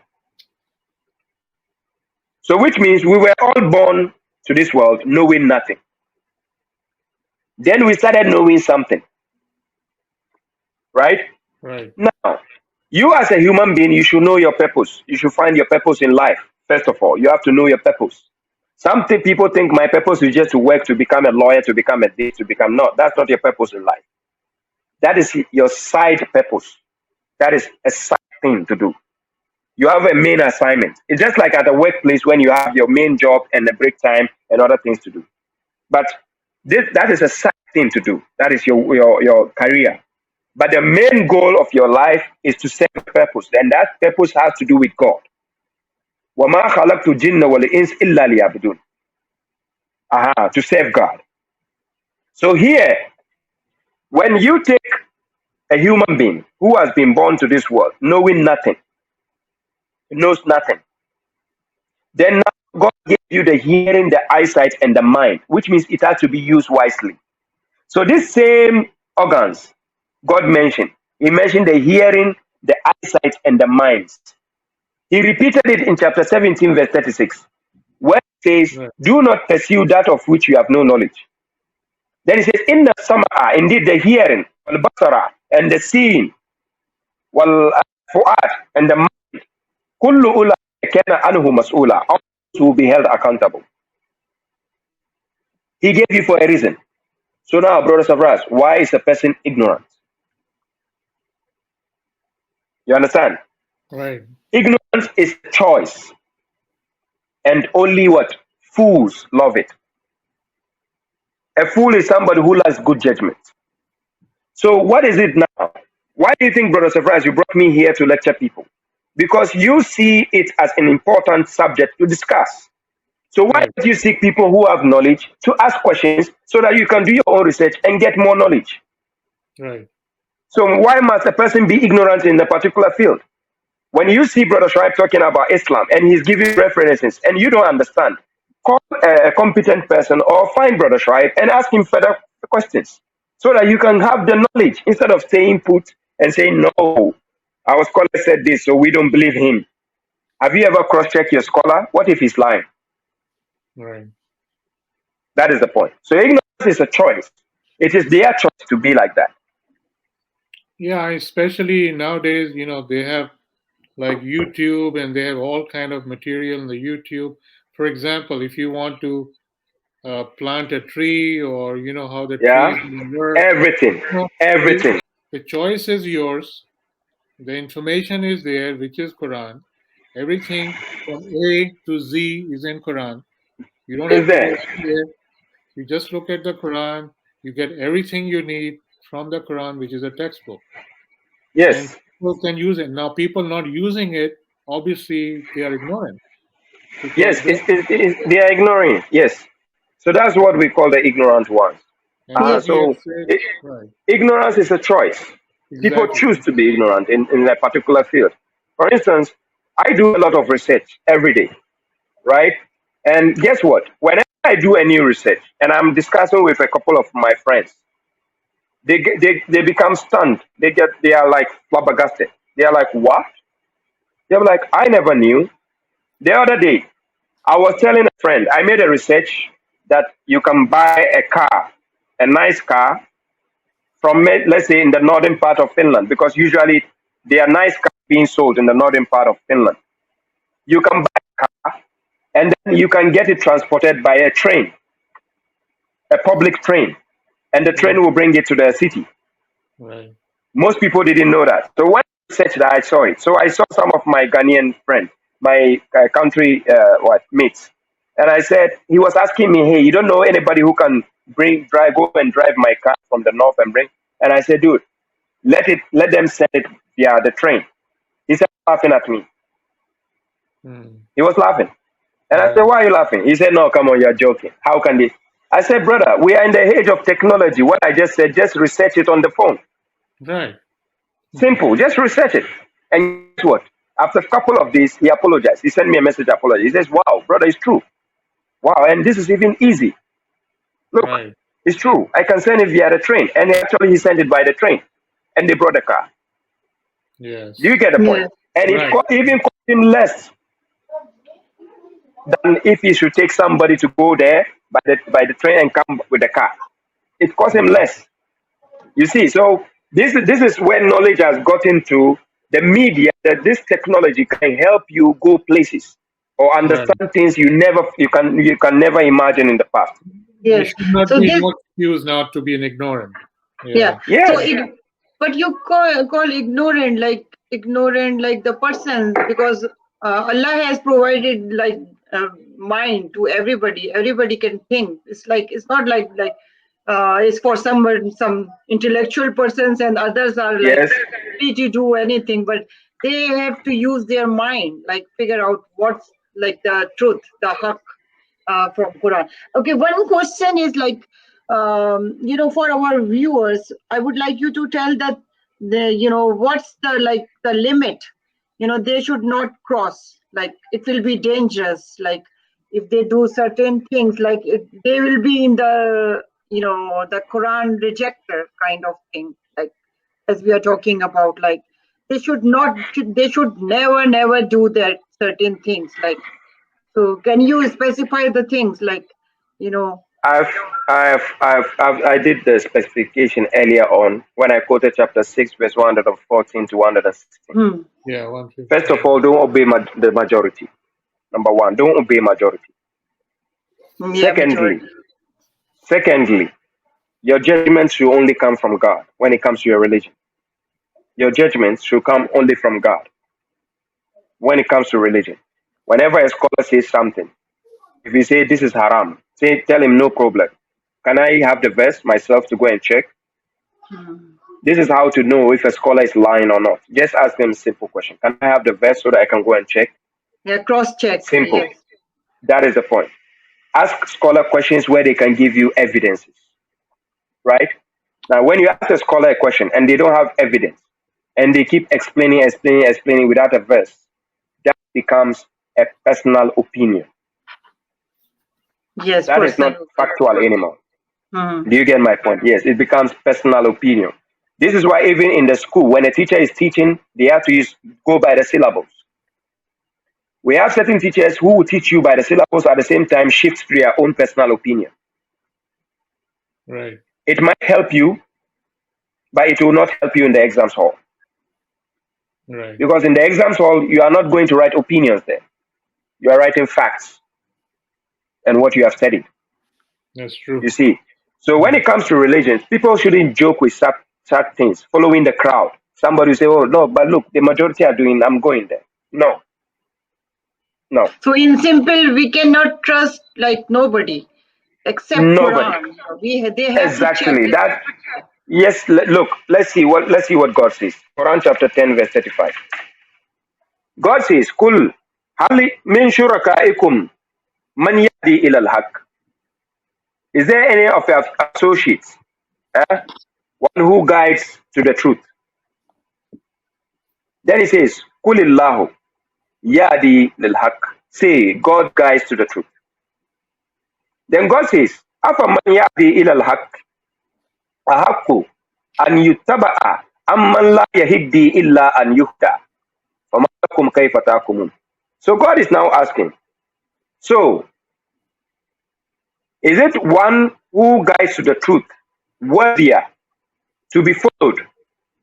So which means we were all born to this world knowing nothing. Then we started knowing something. Right? Right. Now, You as a human being, you should know your purpose. You should find your purpose in life. First of all, you have to know your purpose. People think my purpose is just to work, to become a lawyer, to become a this, to become not. That's not your purpose in life. That is your side purpose. That is a side thing to do. You have a main assignment. It's just like at the workplace when you have your main job and the break time and other things to do. But that is a side thing to do. That is your career. But the main goal of your life is to serve a purpose. And that purpose has to do with God. وَمَا خَلَقْتُ الْجِنَّ وَالْإِنسَ إِلَّا لِيَعْبُدُونِ. To serve God. So here, when you take a human being who has been born to this world, knowing nothing, knows nothing, then now God gave you the hearing, the eyesight, and the mind, which means it has to be used wisely. So these same organs God mentioned, He mentioned the hearing, the eyesight, and the minds. He repeated it in chapter 17, verse 36, where it says, Right. do not pursue that of which you have no knowledge. Then he says, Inna sama'a, indeed the hearing, wal basara, and the seeing, wal fu'ad, and the mind, kullu ula kana anhu mas'ula, all will be held accountable. He gave you for a reason. So now, brothers of us, why is a person ignorant? You understand? Right. Ignorance is a choice, and only what? Fools love it. A fool is somebody who lacks good judgment. So what is it now? Why do you think, Brother Safras, you brought me here to lecture people? Because you see it as an important subject to discuss. So why Right. don't you seek people who have knowledge to ask questions so that you can do your own research and get more knowledge? Right. So why must a person be ignorant in a particular field? When you see Brother Shuaib talking about Islam and he's giving references and you don't understand, call a competent person or find Brother Shuaib and ask him further questions so that you can have the knowledge instead of staying put and saying, no, our scholar said this, so we don't believe him. Have you ever cross-checked your scholar? What if he's lying? Right. That is the point. So ignorance is a choice. It is their choice to be like that. Yeah, especially nowadays, they have like YouTube and they have all kind of material in the YouTube. For example, if you want to plant a tree or how the trees Yeah? work, Everything. you know, the, Everything. the choice is yours. The information is there, which is Quran. Everything from A to Z is in Quran. You don't Is have to go there. anywhere. You just look at the Quran. You get everything you need from the Quran, which is a textbook, and Yes. people can use it. Now, people not using it, obviously, they are ignorant because Yes, they are ignoring. Yes. So that's what we call the ignorant ones. and as we have So said, i- right, ignorance is a choice. People exactly, choose to be ignorant in a particular field. For instance, I do a lot of research every day, right? And guess what? Whenever I do a new research and I'm discussing with a couple of my friends, they become stunned. They are like flabbergasted. They are like, what? They're like, I never knew. The other day, I was telling a friend, I made a research that you can buy a car, a nice car, from, let's say, in the northern part of Finland, because usually there are nice cars being sold in the northern part of Finland. You can buy a car and then you can get it transported by a train, a public train, and the train will bring it to the city. right, Most people didn't know that. So when I researched that, I saw it. So I saw some of my Ghanaian friends, my country mates, and I said, he was asking me, hey, you don't know anybody who can go and drive my car from the north and bring? And I said, dude, let them send it via the train. He said, laughing at me. mm, He was laughing. And I said, right, why are you laughing? He said, no, come on, you're joking. How can this? I said, brother, we are in the age of technology. What I just said, just research it on the phone. right, Simple. Just research it. And guess what? After a couple of days, he apologized. He sent me a message apology. He says, wow, brother, it's true. Wow, and this is even easy. Look, right, it's true. I can send it via the train. And actually, he sent it by the train. And they brought the car. yes, Do you get the point? Yes. And it right, even cost him less than if he should take somebody to go there by the train and come with the car. It cost him right, less. You see, so this is where knowledge has gotten to the media, that this technology can help you go places or Right. understand things you can never imagine in the past. We Yes. should not So be this, no excuse now to be an ignorant. yeah. Yes. So but you call ignorant like the person, because Allah has provided like mind to everybody. Everybody can think. It's not like it's for some intellectual persons, and others are like Yes. free to do anything, but they have to use their mind, like figure out what's like the truth, the haqq from Quran. Okay, one question is like, for our viewers, I would like you to tell that what's the limit, they should not cross. Like it will be dangerous. Like if they do certain things, like they will be in the Quran rejector kind of thing. Like as we are talking about, like they should never do that certain things. Like, so can you specify the things like, you know? I've, I did the specification earlier on when I quoted chapter 6, verse 114 to 116. Yeah, 150. First of all, don't obey the majority. Number one, don't obey majority. Yeah, majority. Secondly, your judgments should only come from God when it comes to your religion. Your judgments should come only from God when it comes to religion. Whenever a scholar says something, if he say this is haram, tell him no problem. Can I have the verse myself to go and check? This is how to know if a scholar is lying or not. Just ask them a simple question. Can I have the verse so that I can go and check? Yeah, cross check. Simple. Yes. That is the point. Ask scholar questions where they can give you evidences. Right? Now, when you ask a scholar a question and they don't have evidence, and they keep explaining without a verse, that becomes a personal opinion. Yes, that is not factual anymore. Do you get my point? Yes, it becomes personal opinion. This is why even in the school, when a teacher is teaching, they have to go by the syllabus. We have certain teachers who will teach you by the syllabus, at the same time shift to their own personal opinion. Right. It might help you, but it will not help you in the exams hall. Right. Because in the exams hall, you are not going to write opinions there. You are writing facts and what you have studied. That's true. You see. So when it comes to religions, people shouldn't joke with such things, following the crowd. Somebody will say, oh, no, but look, the majority are doing, I'm going there. No. No. So in simple, we cannot trust like nobody except Nobody. Quran. They have Exactly. to check That. Yes. Look. Let's see what God says. Quran chapter 10, verse 35. God says, "Kul hali min shurakaikum man yahdi ila al-haq." Is there any of your associates, one who guides to the truth? Then he says, "Kulillahu yahdi lil-haq." Say, God guides to the truth. Then God says, "Afa man yahdi ila al-haq ahaqqu an yuttaba'a amman la yahdi illa an yuhda. Fama lakum kayfa tahkumun." So God is now asking, so is it one who guides to the truth worthier to be followed,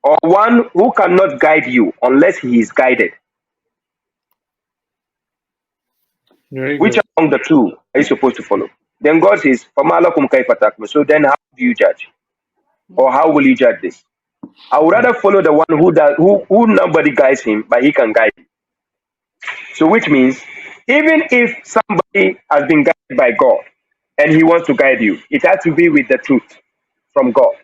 or one who cannot guide you unless he is guided? Very Which good. among the two are you supposed to follow? Then God says, "Fama lakum kayfa tahkumun." So then how do you judge? Or how will you judge this? I would rather follow the one who nobody guides him, but he can guide you. So which means, even if somebody has been guided by God and he wants to guide you, it has to be with the truth from God.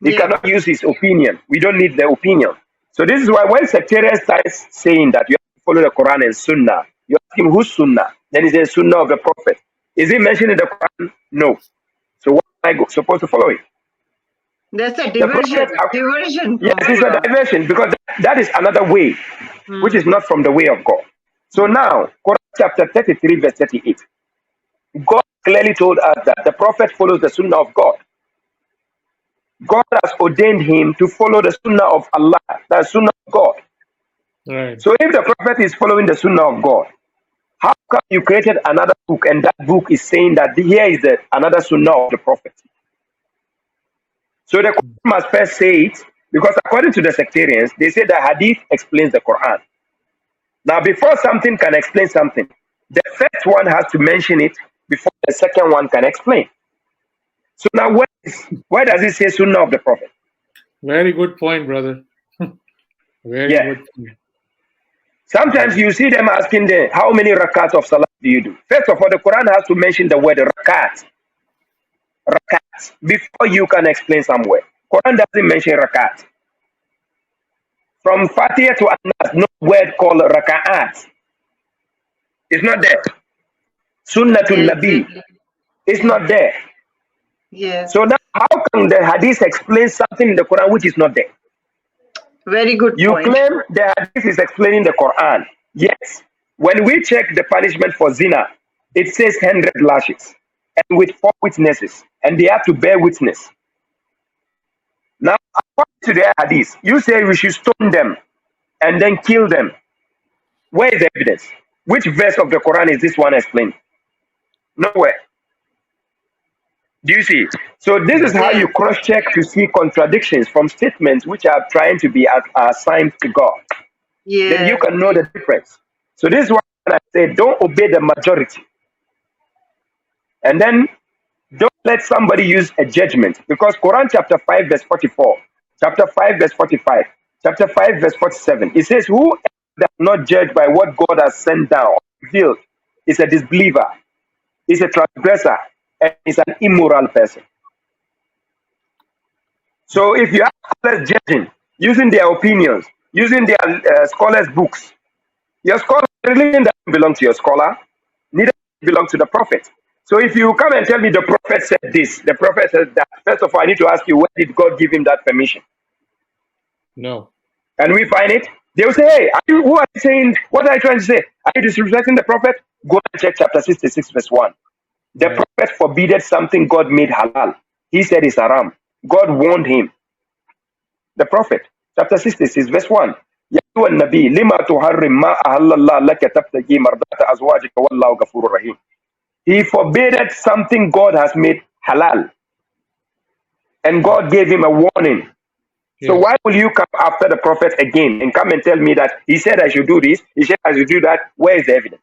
He cannot use his opinion. We don't need the opinion. So this is why when sectarian starts saying that you have to follow the Quran and Sunnah, you ask him who's Sunnah? Then he says Sunnah of the Prophet. Is it mentioned in the Quran? No. So what am I supposed to follow it? That's a diversion. Yes, it's a diversion, because that is another way, which is not from the way of God. So now, Quran chapter 33, verse 38. God clearly told us that the Prophet follows the Sunnah of God. God has ordained him to follow the Sunnah of Allah, the Sunnah of God. Right. So if the Prophet is following the Sunnah of God, how come you created another book and that book is saying that here is another Sunnah of the Prophet? So the Quran must first say it, Because according to the sectarians, they say that hadith explains the Quran. Now, before something can explain something, the first one has to mention it before the second one can explain. So now, where does it say Sunnah of the Prophet? Very good point, brother. Very Yeah. good point. Sometimes you see them asking them, how many rakats of salah do you do? First of all, the Quran has to mention the word rakat. Rakat. Before you can explain somewhere. Quran doesn't mention rakat. From Fatiha to Anas, no word called raka'at. It's not there. Sunnatul Nabi. It's not there. Yes. So now, how can the hadith explain something in the Quran which is not there? Very good You point. claim the hadith is explaining the Quran. Yes. When we check the punishment for zina, it says 100 lashes and with 4 witnesses, and they have to bear witness. Now, according to their hadith, you say we should stone them and then kill them. Where is the evidence? Which verse of the Quran is this one explained? Nowhere. Do you see? So this is how you cross-check to see contradictions from statements which are trying to be assigned to God. Then you can know the difference. So this is why I say don't obey the majority. And then don't let somebody use a judgment. Because Quran chapter 5 verse 44, chapter 5 verse 45, chapter 5 verse 47, it says, who does not judge by what God has sent down or revealed is a disbeliever, is a transgressor, and is an immoral person. So if you have scholars judging, using their opinions, using their scholars' books, your scholar religion doesn't belong to your scholar, neither belong to the prophet. So if you come and tell me the prophet said this, the prophet said that, first of all, I need to ask you, where did God give him that permission? No. And we find it. They will say, hey, who are you saying? What are you trying to say? Are you disrespecting the prophet? Go and check chapter 66, verse 1. The prophet forbidden something God made halal. He said it's haram. God warned him. The prophet, chapter 66, verse 1. Ya ayyuhan nabi, lima tuharrim ma ahallallah laka tabtagi mardata azwajika wallahu ghafurur rahim. He forbade something God has made halal. And God gave him a warning. So why will you come after the prophet again and come and tell me that he said I should do this, he said I should do that? Where is the evidence?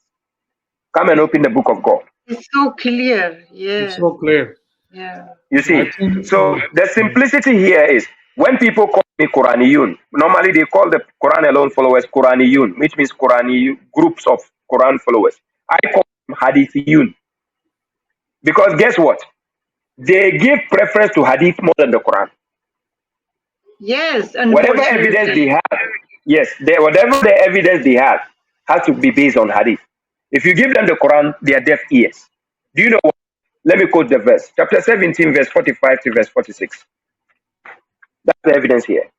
Come and open the book of God. It's so clear. Yeah. It's so clear. Yeah. You see, so the simplicity here is when people call me Quraniyun, normally they call the Quran alone followers Quraniyun, which means Qurani groups of Quran followers. I call them Hadithiyun. Because guess what? They give preference to Hadith more than the Quran. Yes, Whatever evidence they have, yes, whatever the evidence they have has to be based on Hadith. If you give them the Quran, they are deaf ears. Do you know what? Let me quote the verse. Chapter 17, verse 45 to verse 46. That's the evidence here.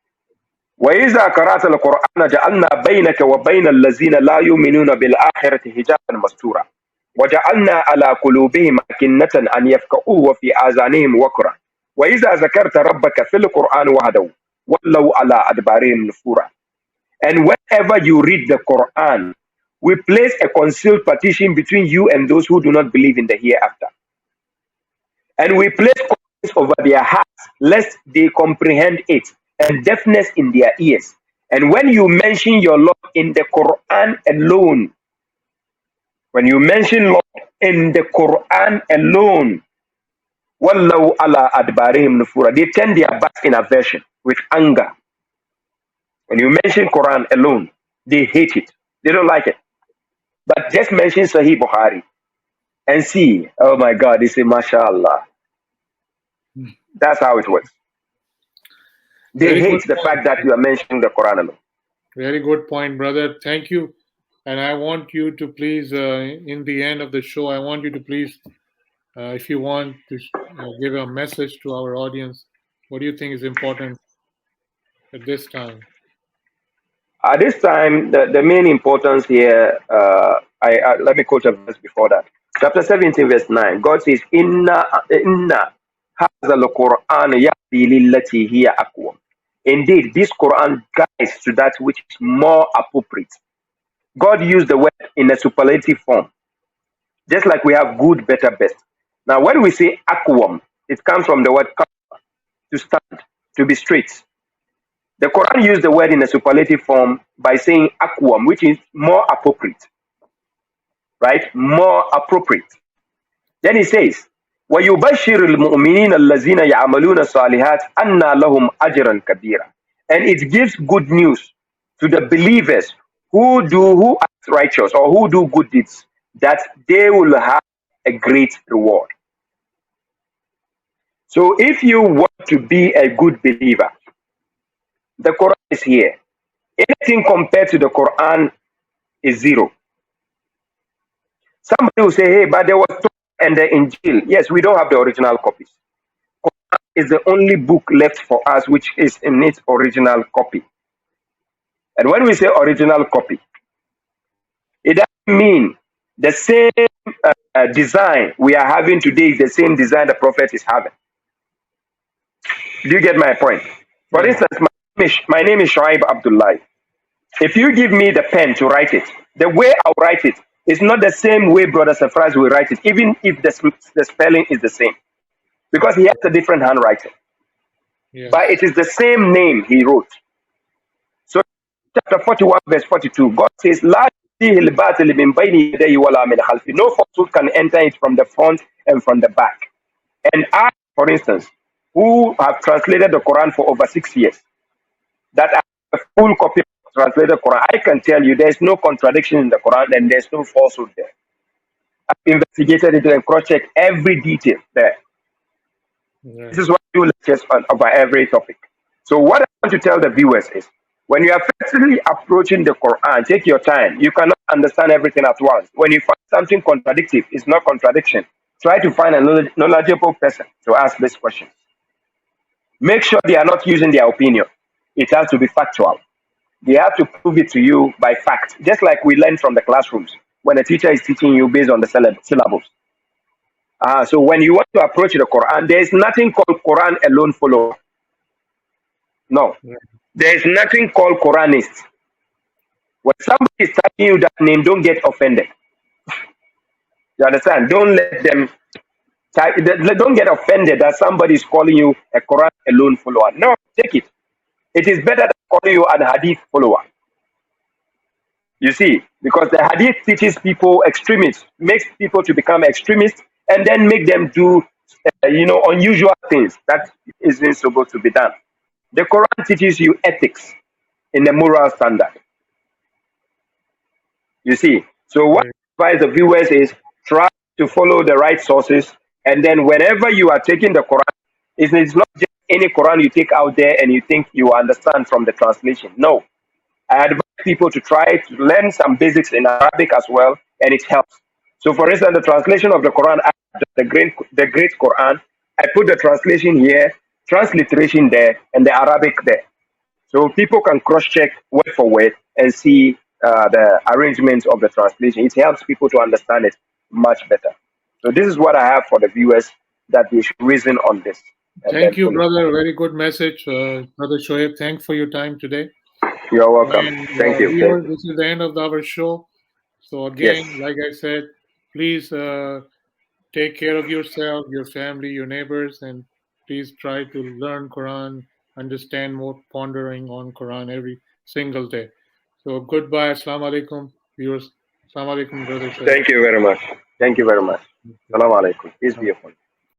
وَإِذَا قَرَأْتَ الْقُرْآنَ جَعَلْنَا بَيْنَكَ وَبَيْنَ الَّذِينَ لَا يُؤْمِنُونَ بِالْآخِرَةِ حِجَابًا مَسْتُورًا وَجَعَلْنَا عَلَى قُلُوبِهِمْ أَكِنَّةً أَنْ يَفْقَهُوهُ وَفِي آذَانِهِمْ وَقْرًا وَإِذَا ذَكَرْتَ رَبَّكَ فِي الْقُرْآنِ وَحْدَهُ وَلَّوْا عَلَى أَدْبَارِهِمْ نُفُورًا. And whenever you read the Quran, we place a concealed partition between you and those who do not believe in the hereafter. And we place cords over their hearts, lest they comprehend it, and deafness in their ears. And when you mention your Lord in the Quran alone, when you mention Lord in the Quran alone, Wallahu ala adbarihim nufura, they turn their backs in aversion with anger. When you mention Quran alone, they hate it. They don't like it. But just mention Sahih Bukhari and see, oh my God, they say, MashaAllah. That's how it works. They Very hate good the point. fact that you are mentioning the Quran alone. Very good point, brother. Thank you. And I want you to please, in the end of the show, I want you to please, if you want to give a message to our audience, what do you think is important at this time? At this time, the main importance here, let me quote a verse before that. Chapter 17, verse 9. God says, Inna hadha al-Qur'an yahdi lillati hiya aqwam. Indeed, this Quran guides to that which is more appropriate. God used the word in a superlative form, just like we have good, better, best. Now, when we say aqwam, it comes from the word to stand, to be straight. The Quran used the word in a superlative form by saying aqwam, which is more appropriate, right? More appropriate. Then he says, وَيُبَشِّرُ الْمُؤْمِنِينَ الَّذِينَ يَعْمَلُونَ الصَّالِحَاتِ أَنَّ لَهُمْ أَجْرًا كَبِيرًا. And it gives good news to the believers who act righteous or who do good deeds, that they will have a great reward. So if you want to be a good believer, the Quran is here. Anything compared to the Quran is zero. Somebody will say, hey, but there was Torah and the Injil. Yes, we don't have the original copies. Quran is the only book left for us which is in its original copy. And when we say original copy, it doesn't mean the same design we are having today is the same design the Prophet is having. Do you get my point? For instance, my name is Shuaib Abdullahi. If you give me the pen to write it, the way I'll write it is not the same way Brother Safraz will write it, even if the spelling is the same, because he has a different handwriting. Yes. But it is the same name he wrote. So, chapter 41, verse 42, God says, "La ya'tihi al-batil min bayni yadayhi wala min khalfi." No falsehood can enter it from the front and from the back. And I, for instance, who have translated the Quran for over 6 years, that I have a full copy of the translated Quran, I can tell you there's no contradiction in the Quran and there's no falsehood there. I've investigated it and cross-checked every detail there. Right. This is what I do lectures on about every topic. So what I want to tell the viewers is, when you are firstly approaching the Quran, take your time. You cannot understand everything at once. When you find something contradictory, it's not contradiction. Try to find a knowledgeable person to ask this question. Make sure they are not using their opinion. It has to be factual. They have to prove it to you by fact, just like we learn from the classrooms when a teacher is teaching you based on the syllabus. So when you want to approach the Quran, there is nothing called Quran alone follower. No. There is nothing called Quranist. When somebody is typing you that name, don't get offended. You understand? Don't let them type, don't get offended that somebody is calling you a Quran alone follower. No, take it. It is better than calling you an Hadith follower. You see, because the Hadith teaches people extremists, makes people to become extremists, and then make them do, unusual things that isn't supposed to be done. The Quran teaches you ethics in the moral standard. You see, so what I advise the viewers is try to follow the right sources, and then whenever you are taking the Quran, it's not just any Quran you take out there and you think you understand from the translation. No, I advise people to try to learn some basics in Arabic as well, and it helps. So, for instance, the translation of the Quran, the great Quran, I put the translation here, transliteration there, and the Arabic there. So people can cross-check word for word and see the arrangements of the translation. It helps people to understand it much better. So this is what I have for the viewers, that they should reason on this. Thank you, brother. Very good message, Brother Shoaib. Thanks for your time today. You're welcome. And, Thank you. viewers, this is the end of our show. So again, Yes. like I said, please take care of yourself, your family, your neighbors, and please try to learn Quran, understand more, pondering on Quran every single day. So goodbye. Assalamu alaikum, viewers. Assalamu alaikum, Brother Shoaib. Thank you very much. Thank you very much. Assalamu alaikum. Peace be upon you.